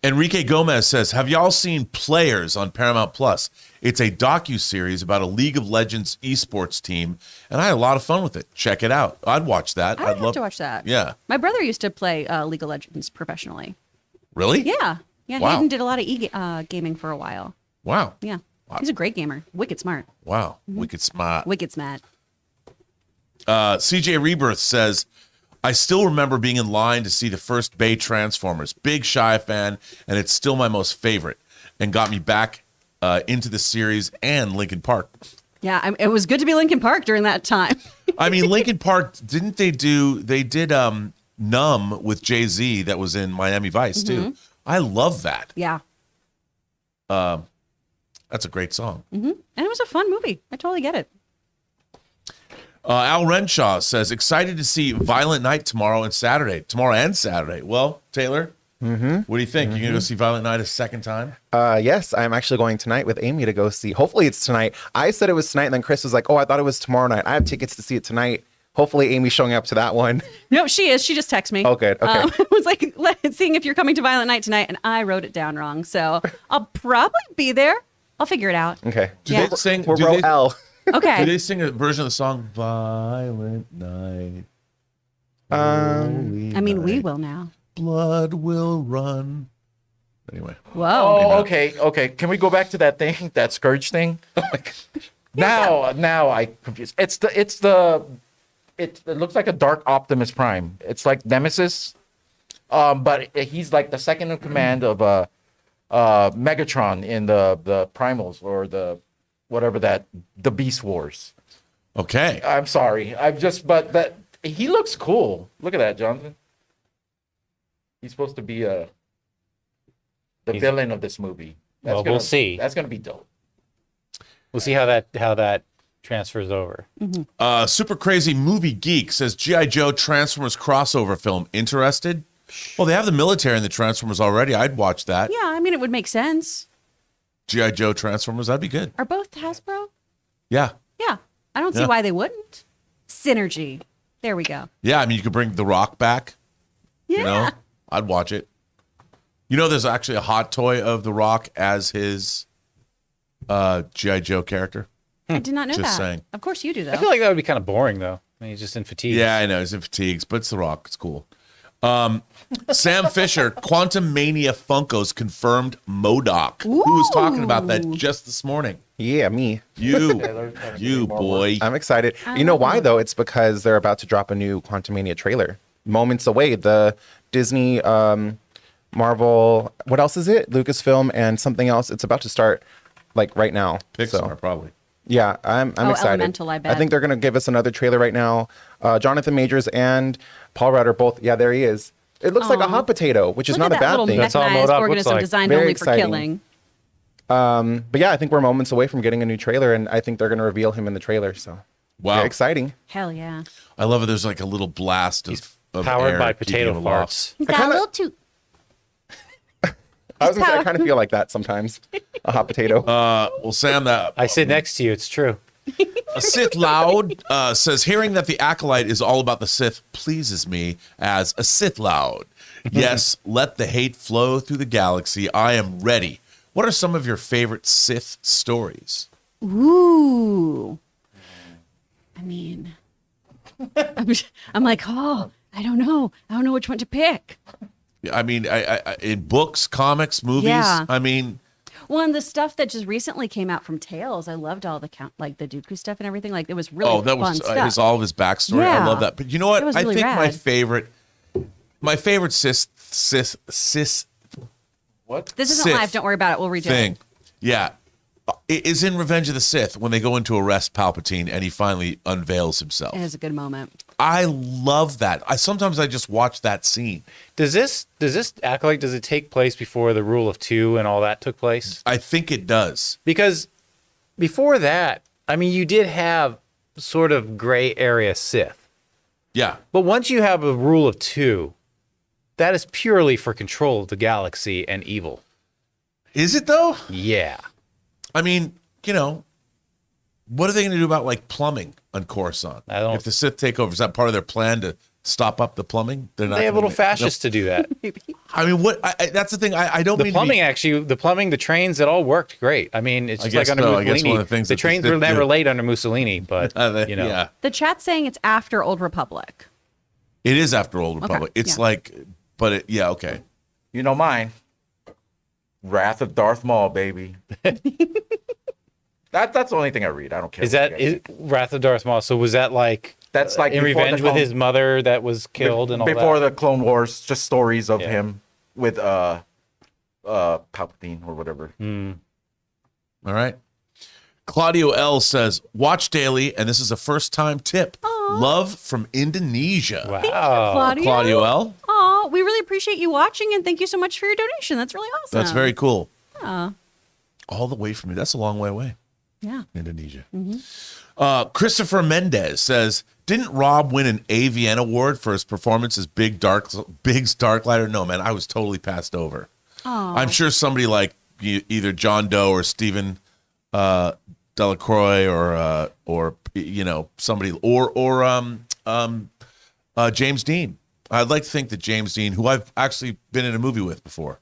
Enrique Gomez says, have y'all seen Players on Paramount Plus? It's a docu-series about a League of Legends esports team, and I had a lot of fun with it. Check it out. I'd watch that. I would have to watch that. Yeah. My brother used to play League of Legends professionally. Really? Yeah. Yeah, Wow. he even did a lot of gaming for a while. Wow. Yeah. He's a great gamer. Wicked smart. Wow. Wicked smart. Wicked smart. CJ Rebirth says, I still remember being in line to see the first Bay Transformers. Big Shy fan, and it's still my most favorite, and got me back into the series and Linkin Park. Yeah, it was good to be Linkin Park during that time. I mean, Linkin Park, they did Numb with Jay-Z that was in Miami Vice too. I love that. Yeah. That's a great song. And it was a fun movie. I totally get it. Al Renshaw says, excited to see Violent Night tomorrow and Saturday. Well, Taylor, what do you think? You gonna go see Violent Night a second time? Yes, I'm actually going tonight with Amy to go see. Hopefully it's tonight. I said it was tonight, and then Chris was like, oh, I thought it was tomorrow night. I have tickets to see it tonight. Hopefully Amy's showing up to that one. No, she is. She just texted me. Oh, good. Okay. It was like seeing if you're coming to Violent Night tonight, and I wrote it down wrong. So I'll probably be there. I'll figure it out. Okay. Do Yeah. they sing? We're do row they- L. Okay. Do they sing a version of the song "Violent Night"? I mean, we will now. Blood will run. Anyway, Whoa. Oh, okay. Can we go back to that thing, that Scourge thing? Now I confused. It looks like a Dark Optimus Prime. It's like Nemesis, but he's like the second in command of Megatron in the Primals or the whatever the Beast Wars. okay. I'm sorry. But that he looks cool. Look at that, Jonathan. He's supposed to be the villain of this movie. We'll see. That's gonna be dope. We'll see how that transfers over. Super Crazy Movie Geek says G.I. Joe Transformers crossover film. Interested? Well, they have the military in the Transformers already. I'd watch that. Yeah, I mean, it would make sense. G.I. Joe Transformers, that'd be good. Are both Hasbro? Yeah. Yeah. I don't see Yeah. why they wouldn't. Synergy. There we go. Yeah, I mean, you could bring The Rock back. Yeah. You know, I'd watch it. You know, there's actually a hot toy of The Rock as his G.I. Joe character. I did not know Just that. saying. Of course you do, though. I feel like that would be kind of boring though. I mean, he's just in fatigue. Yeah, I know. He's in fatigues, but it's The Rock. It's cool. Sam Fisher, Quantum Mania Funkos confirmed MODOK. Who was talking about that just this morning? Yeah, me. You boy. I'm excited. You know why though? It's because they're about to drop a new Quantumania trailer. Moments away. The Disney, Marvel. What else is it? Lucasfilm and something else. It's about to start like right now. Pixar, probably. Yeah, I'm excited. Elemental, I bet. think they're going to give us another trailer right now. Jonathan Majors and Paul Rudd are both. Yeah, there he is. It looks like a hot potato, which is Look not at a that bad little thing. That's all mechanized MODOK looks organism like. designed Very only exciting. for killing. But yeah, I think we're moments away from getting a new trailer, and I think they're going to reveal him in the trailer. So Wow. very exciting. Hell yeah. I love it. There's like a little blast of Powered air by keeping potato him aloft. farts. He's got a little too. I was gonna say, I kind of feel like that sometimes. A hot potato. Well, Sam, that I sit next to you. It's true. a Sith Loud says, hearing that the Acolyte is all about the Sith pleases me as a Sith Loud. Yes, let the hate flow through the galaxy. I am ready. What are some of your favorite Sith stories? Ooh. I mean, I'm like, oh, I don't know. I don't know which one to pick. I mean, I in books, comics, movies. Yeah. I mean, Well, and the stuff that just recently came out from Tales, I loved all the like the Dooku stuff and everything. Like it was really oh, that fun was stuff. all of his backstory. I Yeah. love that. But you know what? It was I really think rad. my favorite Sith This isn't Sith live. Don't worry about it. We'll redo thing, it. yeah, it is in Revenge of the Sith when they go in to arrest Palpatine and he finally unveils himself. It is a good moment. I love that. Sometimes I just watch that scene. Does this Acolyte, does it take place before the Rule of Two and all that took place? I think it does. Because before that, I mean, you did have sort of gray area Sith. Yeah. But once you have a Rule of Two, that is purely for control of the galaxy and evil. Is it though? Yeah. I mean, you know, what are they going to do about like plumbing on Coruscant? I don't- If the Sith take over, is that part of their plan to stop up the plumbing? They're not. They have gonna little make- fascists to do that. I mean, what? That's the thing. I don't The mean plumbing, to be, actually, the trains, it all worked great. I mean, it's I just guess like under so. I guess Mussolini. one of the things that the trains Sith were never do- late under Mussolini, but you know, yeah, The chat's saying it's after Old Republic. it is after Old Republic. It's yeah. like, but yeah, okay. You know mine. Wrath of Darth Maul, baby. That's the only thing I read. I don't care. is what that you guys is Wrath of Darth Maul? So was that like That's like in before the revenge with Clone- his mother that was killed and all before that? the Clone Wars, just stories of Yeah. him with Palpatine or whatever. All right. Claudio L says, watch daily, and this is a first time tip. Love from Indonesia. Wow. Claudio L. Oh, we really appreciate you watching and thank you so much for your donation. That's really awesome. That's very cool. Yeah. All the way from me. That's a long way away. Yeah. Indonesia. Christopher Mendez says, didn't Rob win an AVN award for his performance as Biggs Darklighter? No, man, I was totally passed over. Oh. I'm sure somebody like either John Doe or Stephen Delacroix or you know somebody or James Dean. I'd like to think that James Dean, who I've actually been in a movie with before,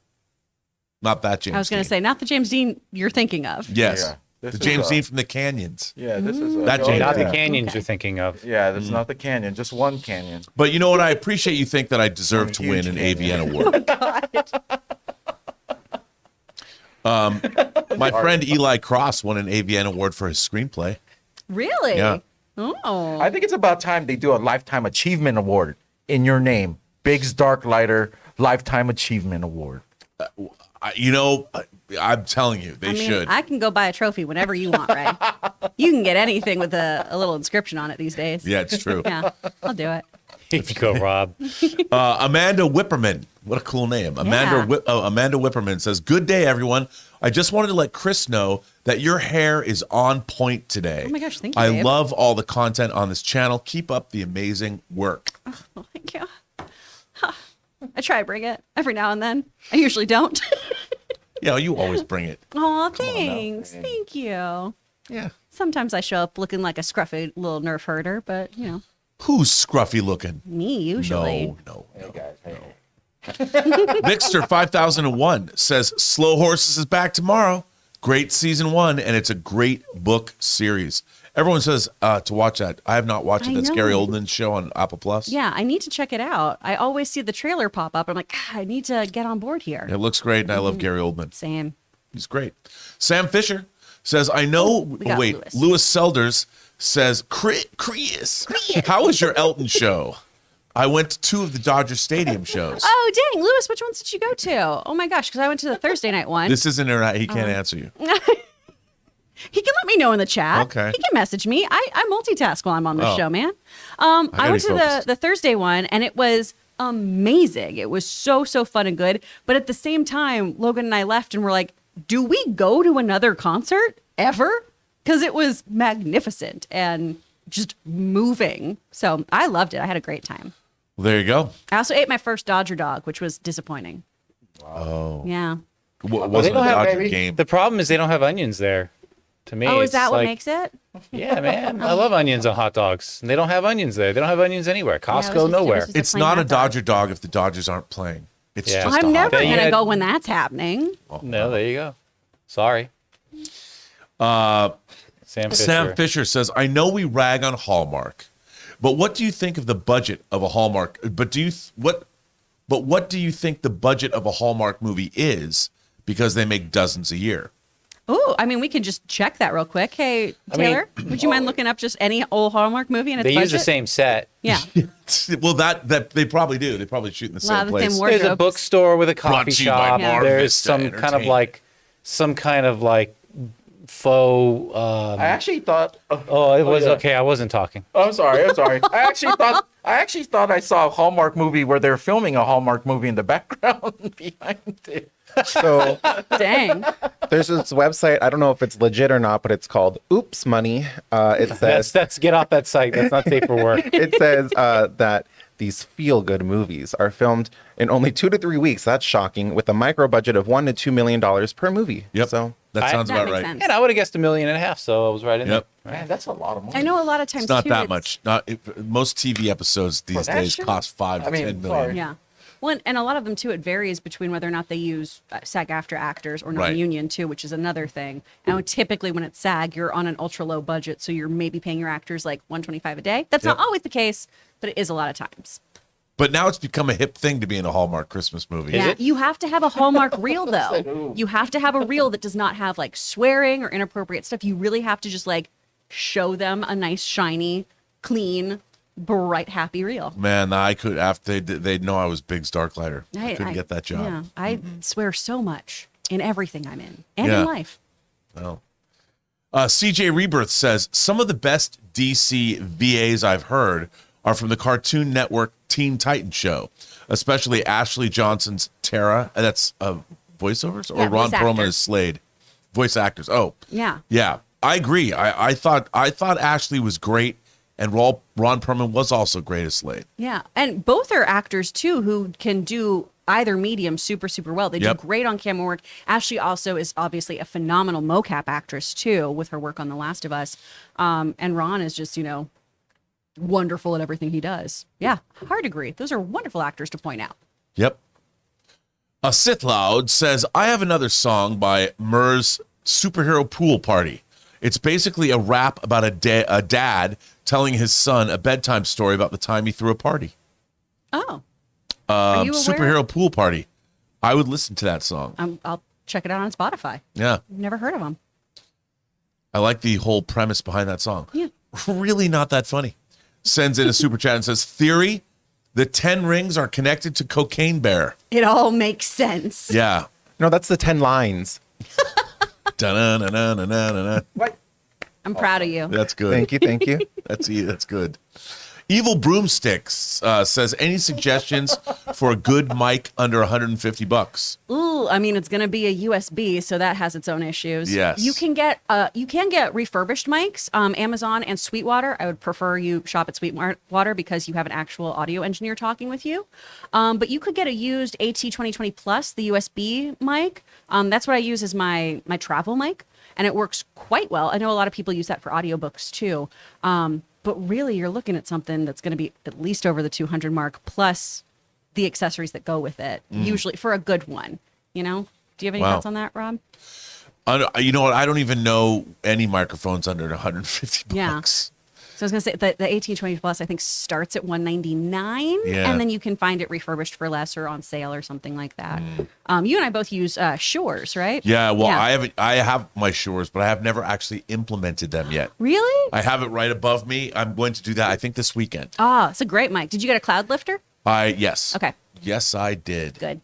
not that James. I was going to Dean. say, not the James Dean you're thinking of. Yes, Yeah. This the is, James Dean from the Canyons. Yeah, this is That James Not the Yeah. canyons Okay. you're thinking of. Yeah, this is not the canyon, just one canyon. But you know what? I appreciate you think that I deserve to Huge win an canyon. AVN award. My friend Eli Cross won an AVN award for his screenplay. Really? Yeah. Oh. I think it's about time they do a Lifetime Achievement Award in your name. Biggs Darklighter Lifetime Achievement Award. I'm telling you, they should. I can go buy a trophy whenever you want, right? You can get anything with a little inscription on it these days. Yeah, it's true. Yeah, I'll do it. Here you go, Rob. Amanda Whipperman. What a cool name. Amanda Whipperman says, good day, everyone. I just wanted to let Chris know that your hair is on point today. Oh my gosh, thank you, I babe. love all the content on this channel. Keep up the amazing work. Well, thank you. Huh. I try to bring it every now and then. I usually don't. You always bring it. Oh, thanks. Thank you. Yeah. Sometimes I show up looking like a scruffy little nerf herder, but Who's scruffy looking? me usually. No. Hey guys, hey. Vixter 5001 says Slow Horses is back tomorrow. Great season 1, and it's a great book series. Everyone says to watch that. I have not watched it. I That's know. Gary Oldman's show on Apple Plus. Yeah, I need to check it out. I always see the trailer pop up. I'm like, I need to get on board here. It looks great, and I love Gary Oldman. Same. He's great. Sam Fisher says, I know. we got Wait, Lewis. Lewis Selders says, Chris, how was your Elton show? I went to 2 of the Dodger Stadium shows. Oh, dang. Lewis, which ones did you go to? Oh, my gosh, because I went to the Thursday night one. This isn't internet. He can't answer you. He can let me know in the chat. Okay. He can message me. I multitask while I'm on the Oh. show, man. I gotta went be to focused. the Thursday one, and it was amazing. It was so fun and good. But at the same time, Logan and I left and we're like, do we go to another concert ever? Because it was magnificent and just moving. So I loved it. I had a great time. Well, there you go. I also ate my first Dodger dog, which was disappointing. Oh. Yeah. Wasn't don't a have Dodger maybe- game. The problem is they don't have onions there. To me, Oh, is it's that what like- makes it? Yeah, man. I love onions on hot dogs. And they don't have onions there. They don't have onions anywhere. Yeah, it was Costco, just- it was nowhere. just It's plain not a hot dog. Dodger dog if the Dodgers aren't playing. It's Yeah. just a I'm hot never dog. Then you going to had- go when that's happening. No, there you go. Sorry. Sam Fisher. Sam Fisher says, I know we rag on Hallmark, but what do you think of the budget of a Hallmark? But what do you think the budget of a Hallmark movie is? Because they make dozens a year. Oh, I mean, we can just check that real quick. Hey, I mean- Taylor, would you mind looking up just any old Hallmark movie and its They budget? use the same set. Yeah, Well, that they probably do. They probably shoot in the a lot same of the place. same There's a wardrobes. bookstore with a coffee Brought to you by shop. Mar There's Vista some kind of Entertainment. faux. I actually thought. Oh, it was yeah. okay. I wasn't talking. I'm sorry. I actually thought I saw a Hallmark movie where they're filming a Hallmark movie in the background behind it. So Dang. there's this website. I don't know if it's legit or not, but it's called Oops Money. It says That's get off that site. That's not safe for work. it says that these feel-good movies are filmed in only 2 to 3 weeks. That's shocking, with a micro budget of $1 to $2 million per movie. Yep. So That sounds That about makes right. sense. And I would have guessed $1.5 million, so I was right in Yep. Man, that's a lot of money. I know a lot of times It's not too, that much. Most TV episodes these that days shit? cost 5 to 10 million. sorry. Yeah. Well, and a lot of them too, it varies between whether or not they use SAG-AFTRA actors or Right. non-union too, which is another thing. And typically when it's SAG, you're on an ultra low budget, so you're maybe paying your actors like $125 a day. That's Yep. not always the case, but it is a lot of times. But now it's become a hip thing to be in a Hallmark Christmas movie. Yeah, it? you have to have a Hallmark reel though. You have to have a reel that does not have like swearing or inappropriate stuff. You really have to just like show them a nice, shiny, clean, bright, happy reel. Man, I could after they'd know I was Biggs Darklighter. I couldn't get that job. Yeah, I swear so much in everything I'm in and Yeah. in life. No. CJ Rebirth says some of the best DC VAs I've heard are from the Cartoon Network Teen Titans show, especially Ashley Johnson's Tara. That's voiceovers, or Yeah, Ron voice Perlman actor. as Slade, voice actors. Oh, Yeah. yeah, I agree. I thought Ashley was great, and Ron Perlman was also great as Slade. Yeah, and both are actors too who can do either medium super well. They Yep. do great on camera work. Ashley also is obviously a phenomenal mocap actress too with her work on The Last of Us. And Ron is just, wonderful at everything he does. Yeah, hard agree. Those are wonderful actors to point out. Yep. A Sith Loud says, I have another song by Murr's Superhero Pool Party. It's basically a rap about a dad telling his son a bedtime story about the time he threw a party. Oh, are you aware? Superhero Pool Party. I would listen to that song. I'll check it out on Spotify. Yeah. Never heard of them. I like the whole premise behind that song. Yeah. Really not that funny. Sends in a super chat and says, theory, the 10 rings are connected to Cocaine Bear. It all makes sense. Yeah. no, that's the 10 lines. Da-na-na-na-na-na-na. I'm proud of you. That's good. Thank you. That's good. Evil Broomsticks says, any suggestions for a good mic under $150? Ooh, I mean, it's going to be a USB, so that has its own issues. Yes. You can get refurbished mics. Amazon and Sweetwater. I would prefer you shop at Sweetwater because you have an actual audio engineer talking with you. But you could get a used AT2020 Plus, the USB mic. That's what I use as my travel mic, and it works quite well. I know a lot of people use that for audiobooks too. But really, you're looking at something that's going to be at least over the 200 mark, plus the accessories that go with it, usually for a good one. Do you have any Wow. thoughts on that, Rob? You know what? I don't even know any microphones under 150 Yeah. bucks. So I was gonna say the 1820 Plus I think starts at $199, Yeah. and then you can find it refurbished for less or on sale or something like that. You and I both use Shores, right? Yeah, well, I have my Shores, but I have never actually implemented them yet. Really? I have it right above me. I'm going to do that, I think, this weekend. Ah, it's a great mic. Did you get a cloud lifter? Yes. Okay. Yes, I did. Good.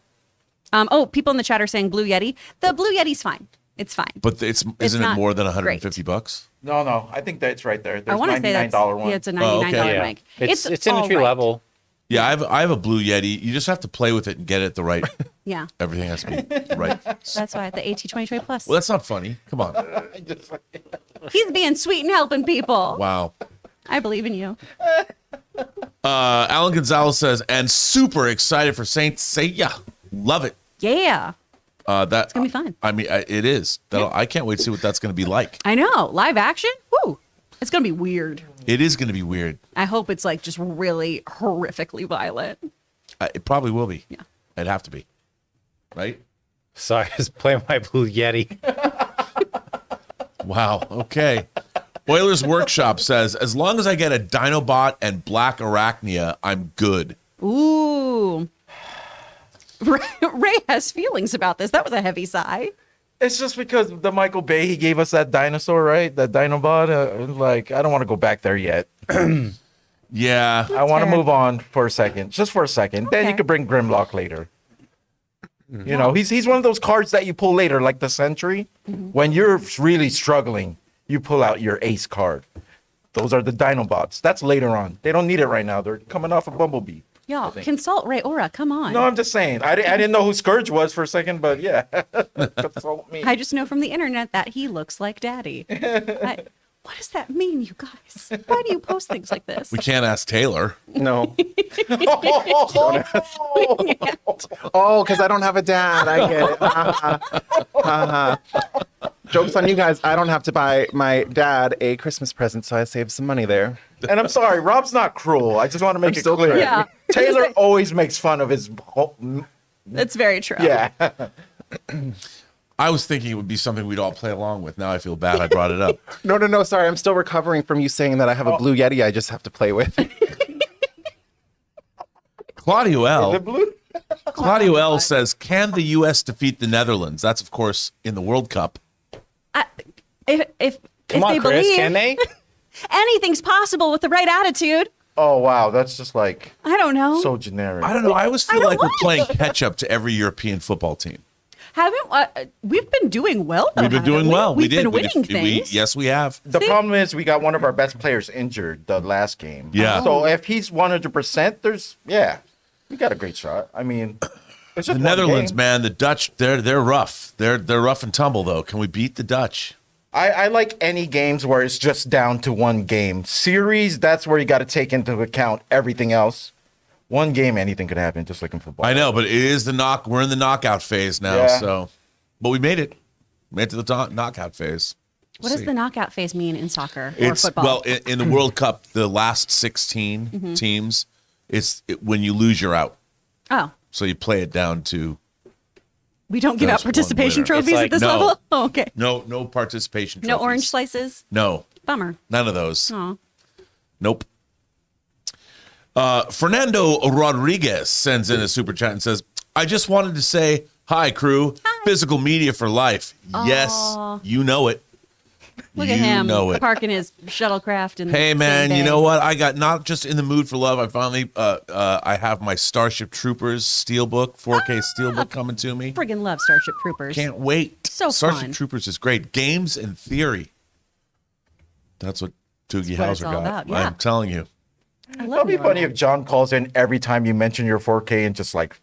People in the chat are saying Blue Yeti. The Blue Yeti's fine. It's fine. But isn't it not more than 150 bucks? No, I think that's right there. I There's want to say that's $99 one. yeah, it's a $99 okay. Yeah. mic. It's all entry right. level. Yeah, I have a Blue Yeti. You just have to play with it and get it the right. Yeah, Everything has to be right. that's why the AT20 Plus. Well, that's not funny. Come on. He's being sweet and helping people. Wow. I believe in you. Alan Gonzalez says, and super excited for Saint Seiya. Love it. Yeah, That's gonna be fun. I mean, it is. I can't wait to see what that's going to be like. I know. Live action. Woo! It's gonna be weird. It is going to be weird. I hope it's like just really horrifically violent. It probably will be. Yeah. It'd have to be. Right? Sorry, I was playing my Blue Yeti. Wow. Okay. Oilers Workshop says, as long as I get a Dinobot and Black Arachnia, I'm good. Ooh. Ray has feelings about this. That was a heavy sigh. It's just because the Michael Bay, he gave us that dinosaur, right? That Dinobot. Like, I don't want to go back there yet. Yeah. I want to fair. move on for a second, just for a second. Then you Okay. could bring Grimlock later. You know, he's one of those cards that you pull later, like the Sentry. When you're really struggling, you pull out your ace card. Those are the Dinobots. That's later on. They don't need it right now. They're coming off of Bumblebee. Y'all, consult Ray Aura. Come on. No, I'm just saying. I didn't know who Scourge was for a second, but yeah. Consult me. I just know from the internet that he looks like daddy. What does that mean, you guys? Why do you post things like this? We can't ask Taylor. No. Oh, because I don't have a dad. I get it. Joke's on you guys. I don't have to buy my dad a Christmas present, so I saved some money there. And I'm sorry, Rob's not cruel. I just want to make it still clear. Yeah. Taylor always makes fun of his. That's very true. Yeah. I was thinking it would be something we'd all play along with. Now I feel bad I brought it up. No. Sorry, I'm still recovering from you saying that I have a Blue Yeti I just have to play with. Claudio The L. blue. Claudio L says, can the U.S. defeat the Netherlands? That's, of course, in the World Cup. If Come on, they Chris, believe can they? anything's possible with the right attitude, Oh wow, that's just like I don't know. so generic. I don't know. I always feel don't like we're like playing it. catch up to every European football team. We've been doing well. Though, We've been haven't doing we? well. We've We did. been winning things. Yes, we have. The See? problem is we got one of our best players injured the last game. Yeah. So if he's 100%, we got a great shot. I mean, it's just The one Netherlands, game. man, the Dutch, they're rough. They're rough and tumble, though. Can we beat the Dutch? I like any games where it's just down to one game. Series, that's where you got to take into account everything else. One game, anything could happen, just like in football. I know, but it is we're in the knockout phase now, Yeah. so. But we made it. Made it to the knockout phase. What does the knockout phase mean in soccer or It's football? well in the World Cup, the last 16 teams. When you lose, you're out. Oh, So you play it down to we don't give out There's one participation winner. trophies It's at like, this no. level. Oh, okay. no participation. No Trophies. orange slices. No, Bummer. none of those. Oh, Nope. Fernando Rodriguez sends in a super chat and says, I just wanted to say, hi, crew. Physical media for life. Yes, Aw. you know it. look You at him know it. parking his shuttlecraft and. Hey, man, you know what? I got not just in the mood for love. I finally, I have my Starship Troopers Steelbook, 4K Steelbook coming to me. Friggin' love Starship Troopers. Can't wait. So Starship fun. Troopers is great. Games and theory. That's what Doogie what it's Howser all got. about, yeah. I'm telling you. I love That'd be Normal. funny if John calls in every time you mention your 4K and just like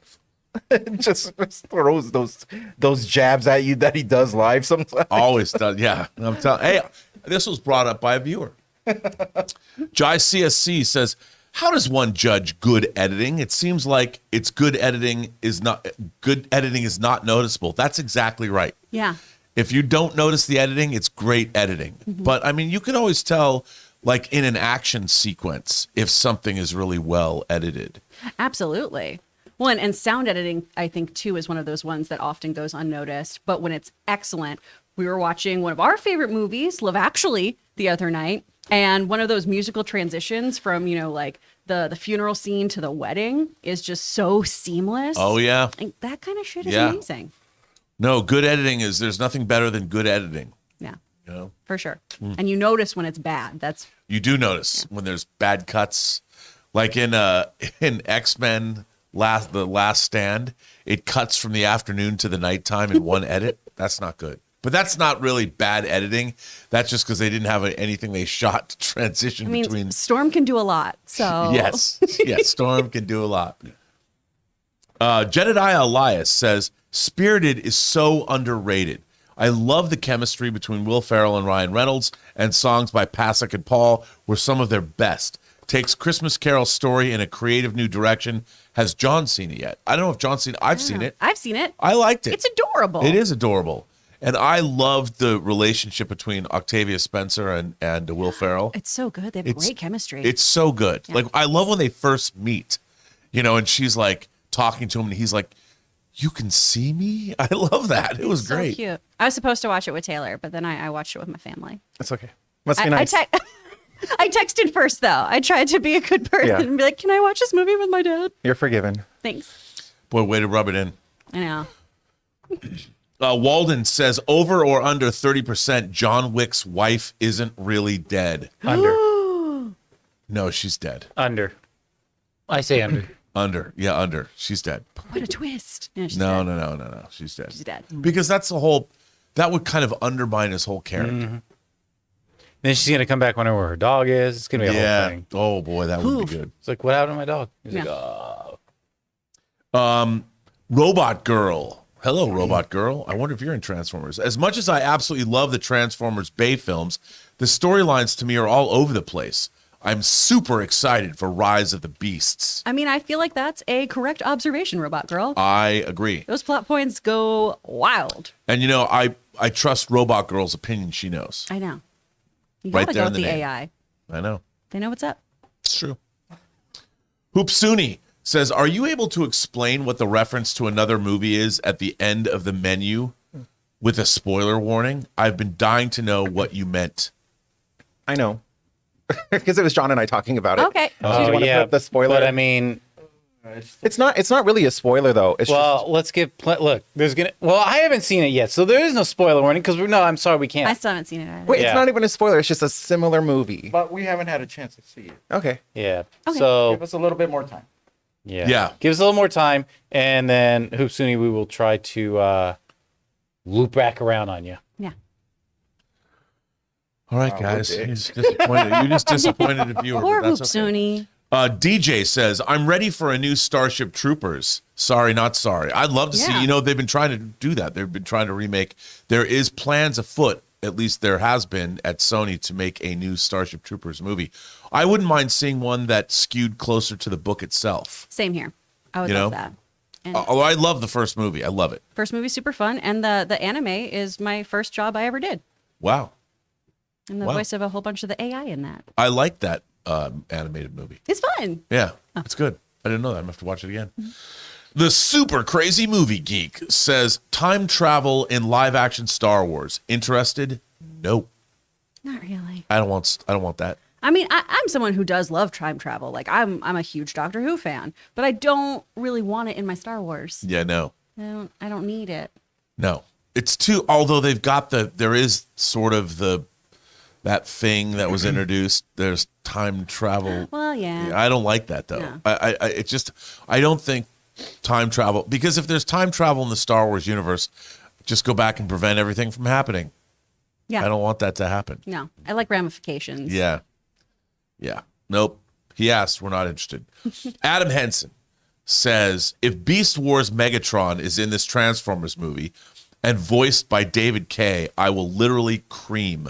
just throws those jabs at you that he does live sometimes. Always does. Yeah. I'm telling. Hey, this was brought up by a viewer. Jai CSC says, how does one judge good editing? It seems like good editing is not noticeable. That's exactly right. Yeah. If you don't notice the editing, it's great editing. But I mean, you can always tell, like in an action sequence, if something is really well edited. Absolutely. Well, and sound editing, I think, too, is one of those ones that often goes unnoticed. But when it's excellent, we were watching one of our favorite movies, Love Actually, the other night. And one of those musical transitions from, like the funeral scene to the wedding is just so seamless. Oh, yeah. And that kind of shit is Yeah. amazing. No, good editing there's nothing better than good editing. Yeah, You know, for sure. And you notice when it's bad. you do notice when there's bad cuts, like in X-Men The Last Stand, it cuts from the afternoon to the nighttime in one edit. That's not good. But that's not really bad editing. That's just because they didn't have anything they shot to transition between. Storm can do a lot. So Yes, Storm can do a lot. Jedediah Elias says, Spirited is so underrated. I love the chemistry between Will Ferrell and Ryan Reynolds, and songs by Pasek and Paul were some of their best. Takes Christmas Carol's story in a creative new direction. Has John seen it yet? I don't know if John's seen it. I've seen it. I've seen it. I liked it. It's adorable. It is adorable. And I loved the relationship between Octavia Spencer and Will Ferrell. It's so good. They have great chemistry. It's so good. Like, I love when they first meet, and she's like talking to him and he's like, you can see me? I love that. It was so great. Cute. I was supposed to watch it with Taylor, but then I watched it with my family. It's okay. Must be nice. I texted first, though. I tried to be a good person and be like, can I watch this movie with my dad? You're forgiven. Thanks. Boy, way to rub it in. I know. Walden says, over or under 30%, John Wick's wife isn't really dead. Under. No, she's dead. Under. I say under. Under. Yeah, under. She's dead. What a twist. Yeah, she's No. dead. She's dead. She's dead. Because that would kind of undermine his whole character. Then she's gonna come back whenever her dog is. It's gonna be a whole thing. Oh boy, that would be good. It's like, what happened to my dog? He's Yeah. like, oh. Robot Girl. Hello, Robot Girl. I wonder if you're in Transformers. As much as I absolutely love the Transformers Bay films, the storylines to me are all over the place. I'm super excited for Rise of the Beasts. I mean, I feel like that's a correct observation, Robot Girl. I agree. Those plot points go wild. And I trust Robot Girl's opinion. She knows. I know. You Right gotta there go in with the the name. AI. I know. They know what's up. It's true. Hoopsuni says, are you able to explain what the reference to another movie is at the end of the menu with a spoiler warning? I've been dying to know what you meant. I know. Because it was John and I talking about it. Okay. Do you wanna put up the spoiler? But I mean, It's not really a spoiler though. It's let's give look. I haven't seen it yet, so there is no spoiler warning because I'm sorry, we can't. I still haven't seen it either. wait, Yeah. it's not even a spoiler. It's just a similar movie. But we haven't had a chance to see it. Okay. Yeah. Okay. So Give us a little bit more time. Yeah. Give us a little more time, and then Hoopsuni, we will try to loop back around on you. Yeah. All right, guys. You're just disappointed. You just disappointed the viewer. Poor but that's okay. Hoopsuni. DJ says, I'm ready for a new Starship Troopers. Sorry, not sorry. I'd love to see, they've been trying to do that. They've been trying to remake. There is plans afoot, at least there has been at Sony, to make a new Starship Troopers movie. I wouldn't mind seeing one that skewed closer to the book itself. Same here. I would love that. And Although I love the first movie. I love it. first movie's super fun, and the anime is my first job I ever did. Wow. And the voice of a whole bunch of the AI in that. I like that animated movie. It's fun. Yeah, it's good. I didn't know that. I'm going to have to watch it again. The Super Crazy Movie Geek says, time travel in live action Star Wars. Interested? No. Not really. I don't want that. I mean, I'm someone who does love time travel. Like, I'm a huge Doctor Who fan, but I don't really want it in my Star Wars. Yeah, no. I don't need it. No. It's too, although they've got there is sort of that thing that was introduced. There's time travel. Well, yeah. I don't like that though. No. I don't think time travel, because if there's time travel in the Star Wars universe, just go back and prevent everything from happening. Yeah. I don't want that to happen. No, I like ramifications. Yeah. Yeah. Nope. He asked. We're not interested. Adam Henson says, if Beast Wars Megatron is in this Transformers movie and voiced by David Kaye, I will literally cream.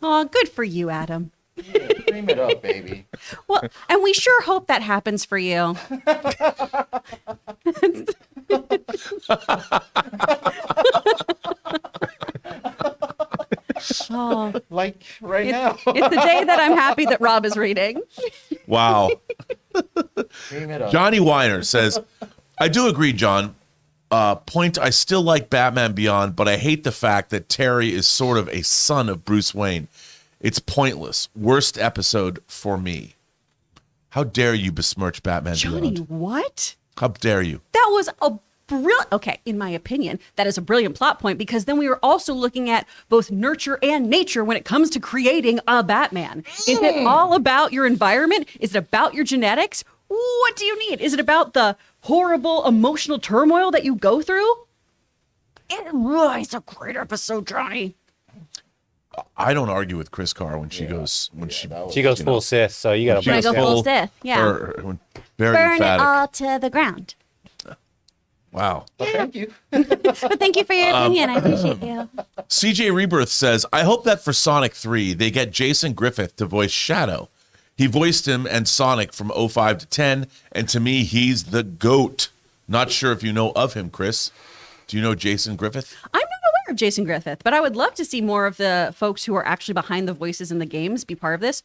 Oh, good for you, Adam. Yeah, cream it up, baby. Well, and we sure hope that happens for you. Oh, Like right now. it's the day that I'm happy that Rob is reading. Wow. Cream it up. Johnny Weiner says, I do agree, John. point, I still like Batman Beyond, but I hate the fact that Terry is sort of a son of Bruce Wayne. It's pointless. Worst episode for me. How dare you besmirch Batman Johnny, Beyond? what? How dare you? That was a brilliant, okay, in my opinion, that is a brilliant plot point because then we were also looking at both nurture and nature when it comes to creating a Batman. Is it all about your environment? Is it about your genetics? What do you need? Is it about the horrible emotional turmoil that you go through? It's a great episode, Johnny. I don't argue with Chris Carr when she goes She goes full Sith, so you got to When I go full Sith, yeah. very Burn emphatic. it all to the ground. Wow. Thank you. But thank you for your opinion. I appreciate you. CJ Rebirth says, I hope that for Sonic 3, they get Jason Griffith to voice Shadow. He voiced him and Sonic from 05 to 10, and to me, he's the GOAT. Not sure if you know of him, Chris. Do you know Jason Griffith? I'm not aware of Jason Griffith, but I would love to see more of the folks who are actually behind the voices in the games be part of this.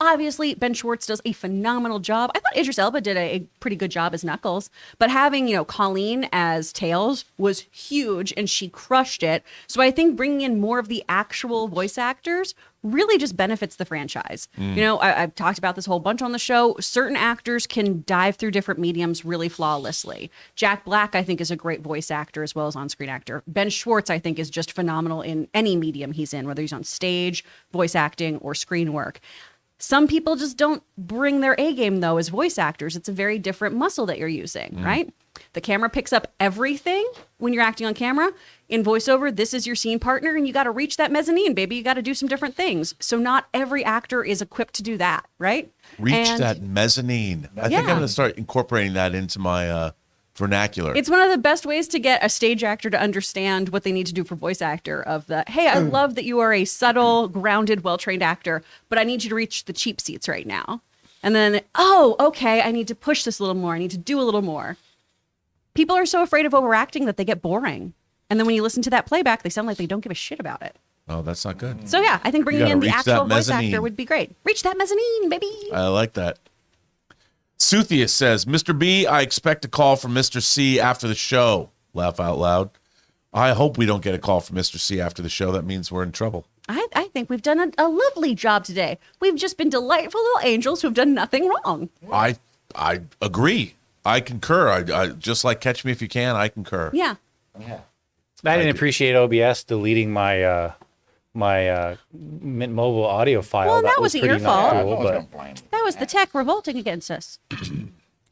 Obviously, Ben Schwartz does a phenomenal job. I thought Idris Elba did a pretty good job as Knuckles, but having, Colleen as Tails was huge and she crushed it. So I think bringing in more of the actual voice actors really just benefits the franchise. I've talked about this whole bunch on the show. Certain actors can dive through different mediums really flawlessly. Jack Black, I think, is a great voice actor as well as on-screen actor. Ben Schwartz, I think, is just phenomenal in any medium he's in, whether he's on stage, voice acting, or screen work. Some people just don't bring their A game, though, as voice actors. It's a very different muscle that you're using, right? The camera picks up everything when you're acting on camera. In voiceover, this is your scene partner, and you got to reach that mezzanine, baby. You got to do some different things. So not every actor is equipped to do that, right? Reach that mezzanine. I think I'm going to start incorporating that into my vernacular. It's one of the best ways to get a stage actor to understand what they need to do for voice actor of the, hey, I love that you are a subtle, grounded, well-trained actor, but I need you to reach the cheap seats right now. And then, oh, okay, I need to push this a little more. I need to do a little more. People are so afraid of overacting that they get boring. And then when you listen to that playback, they sound like they don't give a shit about it. Oh, that's not good. So yeah, I think bringing in the reach actual that voice actor mezzanine. would be great. Reach that mezzanine, baby. I like that. Suthius says, Mr. B, I expect a call from Mr. C after the show. Laugh out loud. I hope we don't get a call from Mr. C after the show. That means we're in trouble. I think we've done a lovely job today. We've just been delightful little angels who've done nothing wrong. I agree. I concur. I just like Catch Me If You Can. I concur. Yeah. I didn't appreciate OBS deleting my Mint Mobile audio file. Well, that wasn't your pretty not fault. cool, but That was the tech revolting against us.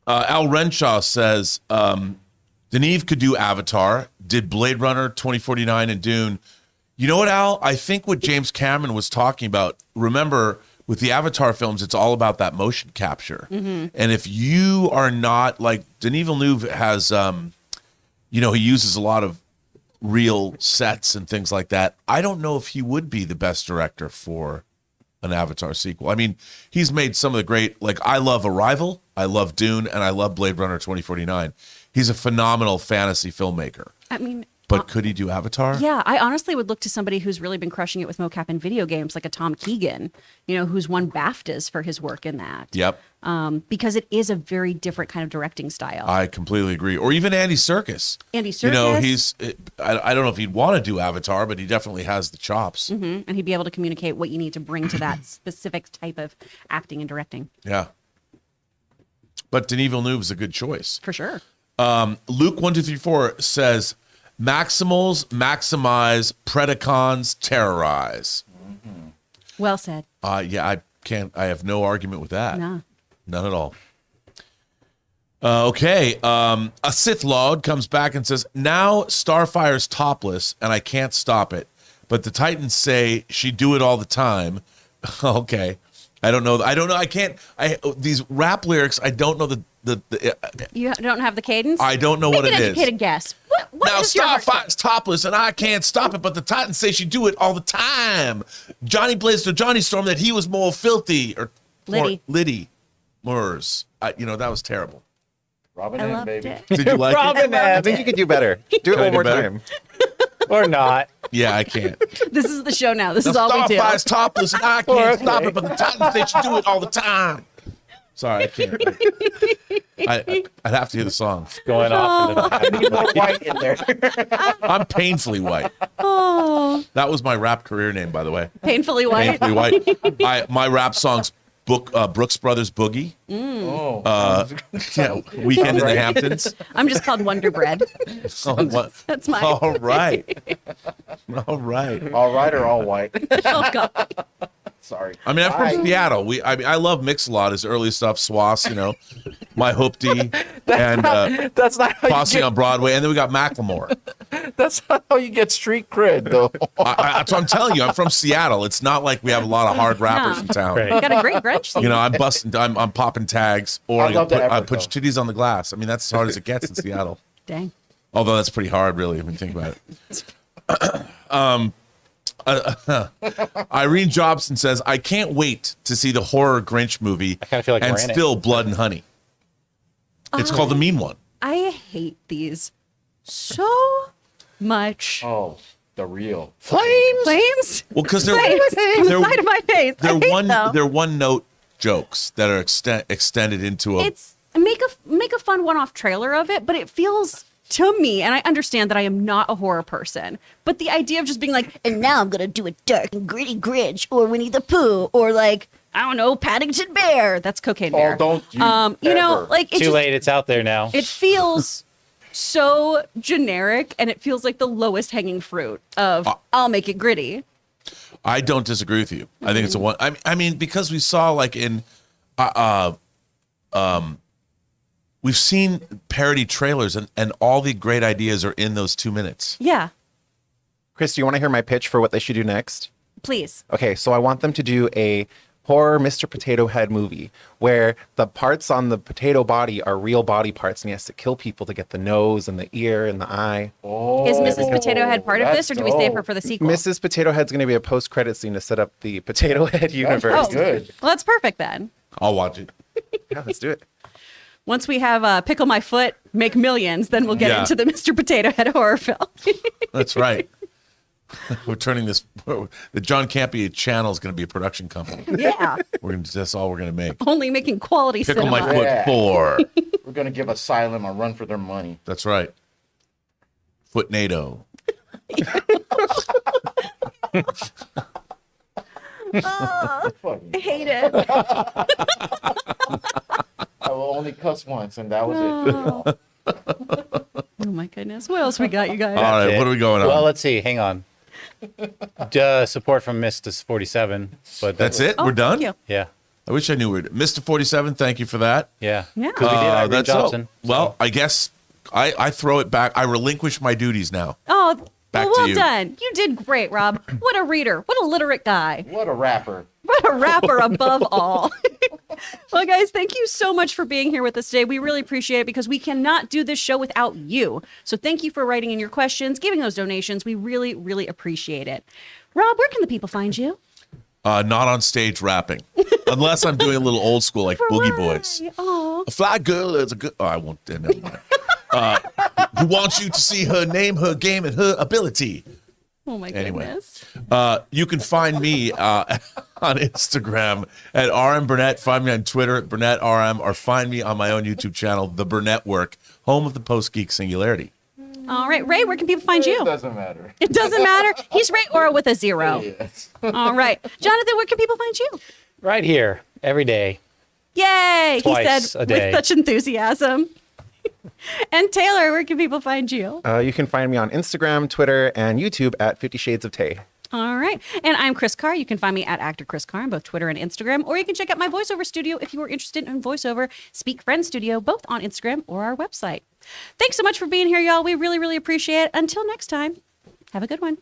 Al Renshaw says, Deneve could do Avatar, did Blade Runner 2049 and Dune. You know what, Al? I think what James Cameron was talking about, remember, with the Avatar films, it's all about that motion capture. And if you are not, like, Denis Villeneuve has, he uses a lot of real sets and things like that. I don't know if he would be the best director for an Avatar sequel. I mean, he's made some of the great, like, I love Arrival, I love Dune, and I love Blade Runner 2049. He's a phenomenal fantasy filmmaker. I mean, But could he do Avatar? yeah, I honestly would look to somebody who's really been crushing it with mocap in video games, like a Tom Keegan, who's won BAFTAs for his work in that. Yep. Because it is a very different kind of directing style. I completely agree. Or even Andy Serkis. Andy Serkis. He's, I don't know if he'd want to do Avatar, but he definitely has the chops. And he'd be able to communicate what you need to bring to that specific type of acting and directing. Yeah. But Denis Villeneuve is a good choice. For sure. Luke1234 says, Maximals maximize, Predacons terrorize. Well said. I have no argument with that. No. None at all. Okay. A Sith Lord comes back and says, now Starfire's topless and I can't stop it. But the Titans say she do it all the time. Okay. I don't know. I can't. These rap lyrics, I don't know the You don't have the cadence? I don't know Make what it an is. educated guess. What Now is your heart say? Starfire's topless and I can't stop it, but the Titans say she do it all the time. Johnny Blaze to Johnny Storm that he was more filthy or Liddy Moors. That was terrible. Robin I Hood, loved baby. it. Did you like it? Robin I think you could do better. Do it Can I one do more better? time. or not. Yeah, I can't. This is the show now. This Now is all we do. Starfire's topless and I can't stop it, but the Titans say she do it all the time. Sorry, I can't. I'd have to hear the song. Going off. I need more white in there. I'm painfully white. Oh, That was my rap career name, by the way. painfully white. Painfully white. My rap songs, Brooks Brothers Boogie. Oh. Yeah, Weekend in the Hamptons. I'm just called Wonder Bread. Oh, what? That's my. All right. All right. All right or all white? Oh God. Sorry. I mean, I'm from Seattle. I love Mix-a-Lot, his early stuff, Swass, My Hoopty, and That's not how Posse on Broadway, and then we got Macklemore. That's not how you get street cred, though. That's what I'm telling you. I'm from Seattle. It's not like we have a lot of hard rappers in town. Right. You got a great grunge scene. I'm busting. I'm popping tags, or I love the I effort, put your titties on the glass. I mean, that's as hard as it gets in Seattle. Dang. Although that's pretty hard, really, when you think about it. Irene Jobson says, "I can't wait to see the horror Grinch movie kinda feel like and we're in it. still Blood and Honey." It's called The Mean One. I hate these so much. Oh, the real. Flames? Well, because Flames on the side of my face. I hate them. they're one note jokes that are extended into a. It's make a fun one-off trailer of it, but it feels to me, and I understand that I am not a horror person, but the idea of just being like, and now I'm gonna do a dark and gritty Grinch or Winnie the Pooh or like, I don't know, Paddington Bear. That's Cocaine Bear. Oh, don't you ever. like it Too just, late. It's out there now. It feels so generic, and it feels like the lowest hanging fruit of I'll make it gritty. I don't disagree with you. I think it's a one. I mean, because we saw like in, we've seen parody trailers, and all the great ideas are in those 2 minutes. Yeah, Chris, do you want to hear my pitch for what they should do next? please. Okay, so I want them to do a horror Mr. Potato Head movie where the parts on the potato body are real body parts, and he has to kill people to get the nose and the ear and the eye. Is Mrs. Potato Head part of this, or do we save her dope. for the sequel? Mrs. Potato Head's going to be a post-credit scene to set up the Potato Head universe. Oh, Good. well, that's perfect then. I'll watch it. Yeah, let's do it. Once we have Pickle My Foot make millions, then we'll get Yeah. into the Mr. Potato Head horror film. That's right. We're turning this. The John Campea channel is going to be a production company. Yeah, That's all we're going to make. only making quality Pickle cinema. My Foot Yeah. 4. We're going to give Asylum a run for their money. That's right. Footnado. Fuck. I hate it. I will only cuss once, and that was it. Oh my goodness. What else we got, you guys? All right, it. what are we going on? Well, let's see. Hang on. Support from Mr. 47. But That's it? Oh, We're done? thank you. Yeah. I wish I knew we were. Mr. 47, thank you for that. Yeah. Yeah. 'Cause we did Irene That's all. Jobson. Well, I guess I throw it back. I relinquish my duties now. Oh, Back well, to well you. done. You did great, Rob. What a reader. What a literate guy. What a rapper. What a rapper above all. Well, guys, thank you so much for being here with us today. We really appreciate it because we cannot do this show without you. So thank you for writing in your questions, giving those donations. We really, really appreciate it. Rob, where can the people find you? Not on stage rapping. Unless I'm doing a little old school like Boogie Boys. Oh, A fly girl is a good. Oh, I won't. Never mind. Who wants you to see her name, her game, and her ability? oh my Anyway. goodness. You can find me on Instagram at RM Burnett. Find me on Twitter at Burnett RM, or find me on my own YouTube channel, The Burnett Work, home of the Post Geek Singularity. All right, Ray, where can people find It you? doesn't matter. It doesn't matter. He's Ray Ora with a 0. Yes. All right. Jonathan, where can people find you? Right here. Every day. Yay! Twice He a said day. with such enthusiasm. And Taylor, where can people find you? You can find me on Instagram, Twitter, and YouTube at 50 Shades of Tay. All right. And I'm Chris Carr. You can find me at Actor Chris Carr on both Twitter and Instagram, or you can check out my voiceover studio if you are interested in voiceover, Speak Friend Studio, both on Instagram or our website. Thanks so much for being here, y'all. We really, really appreciate it. Until next time, have a good one.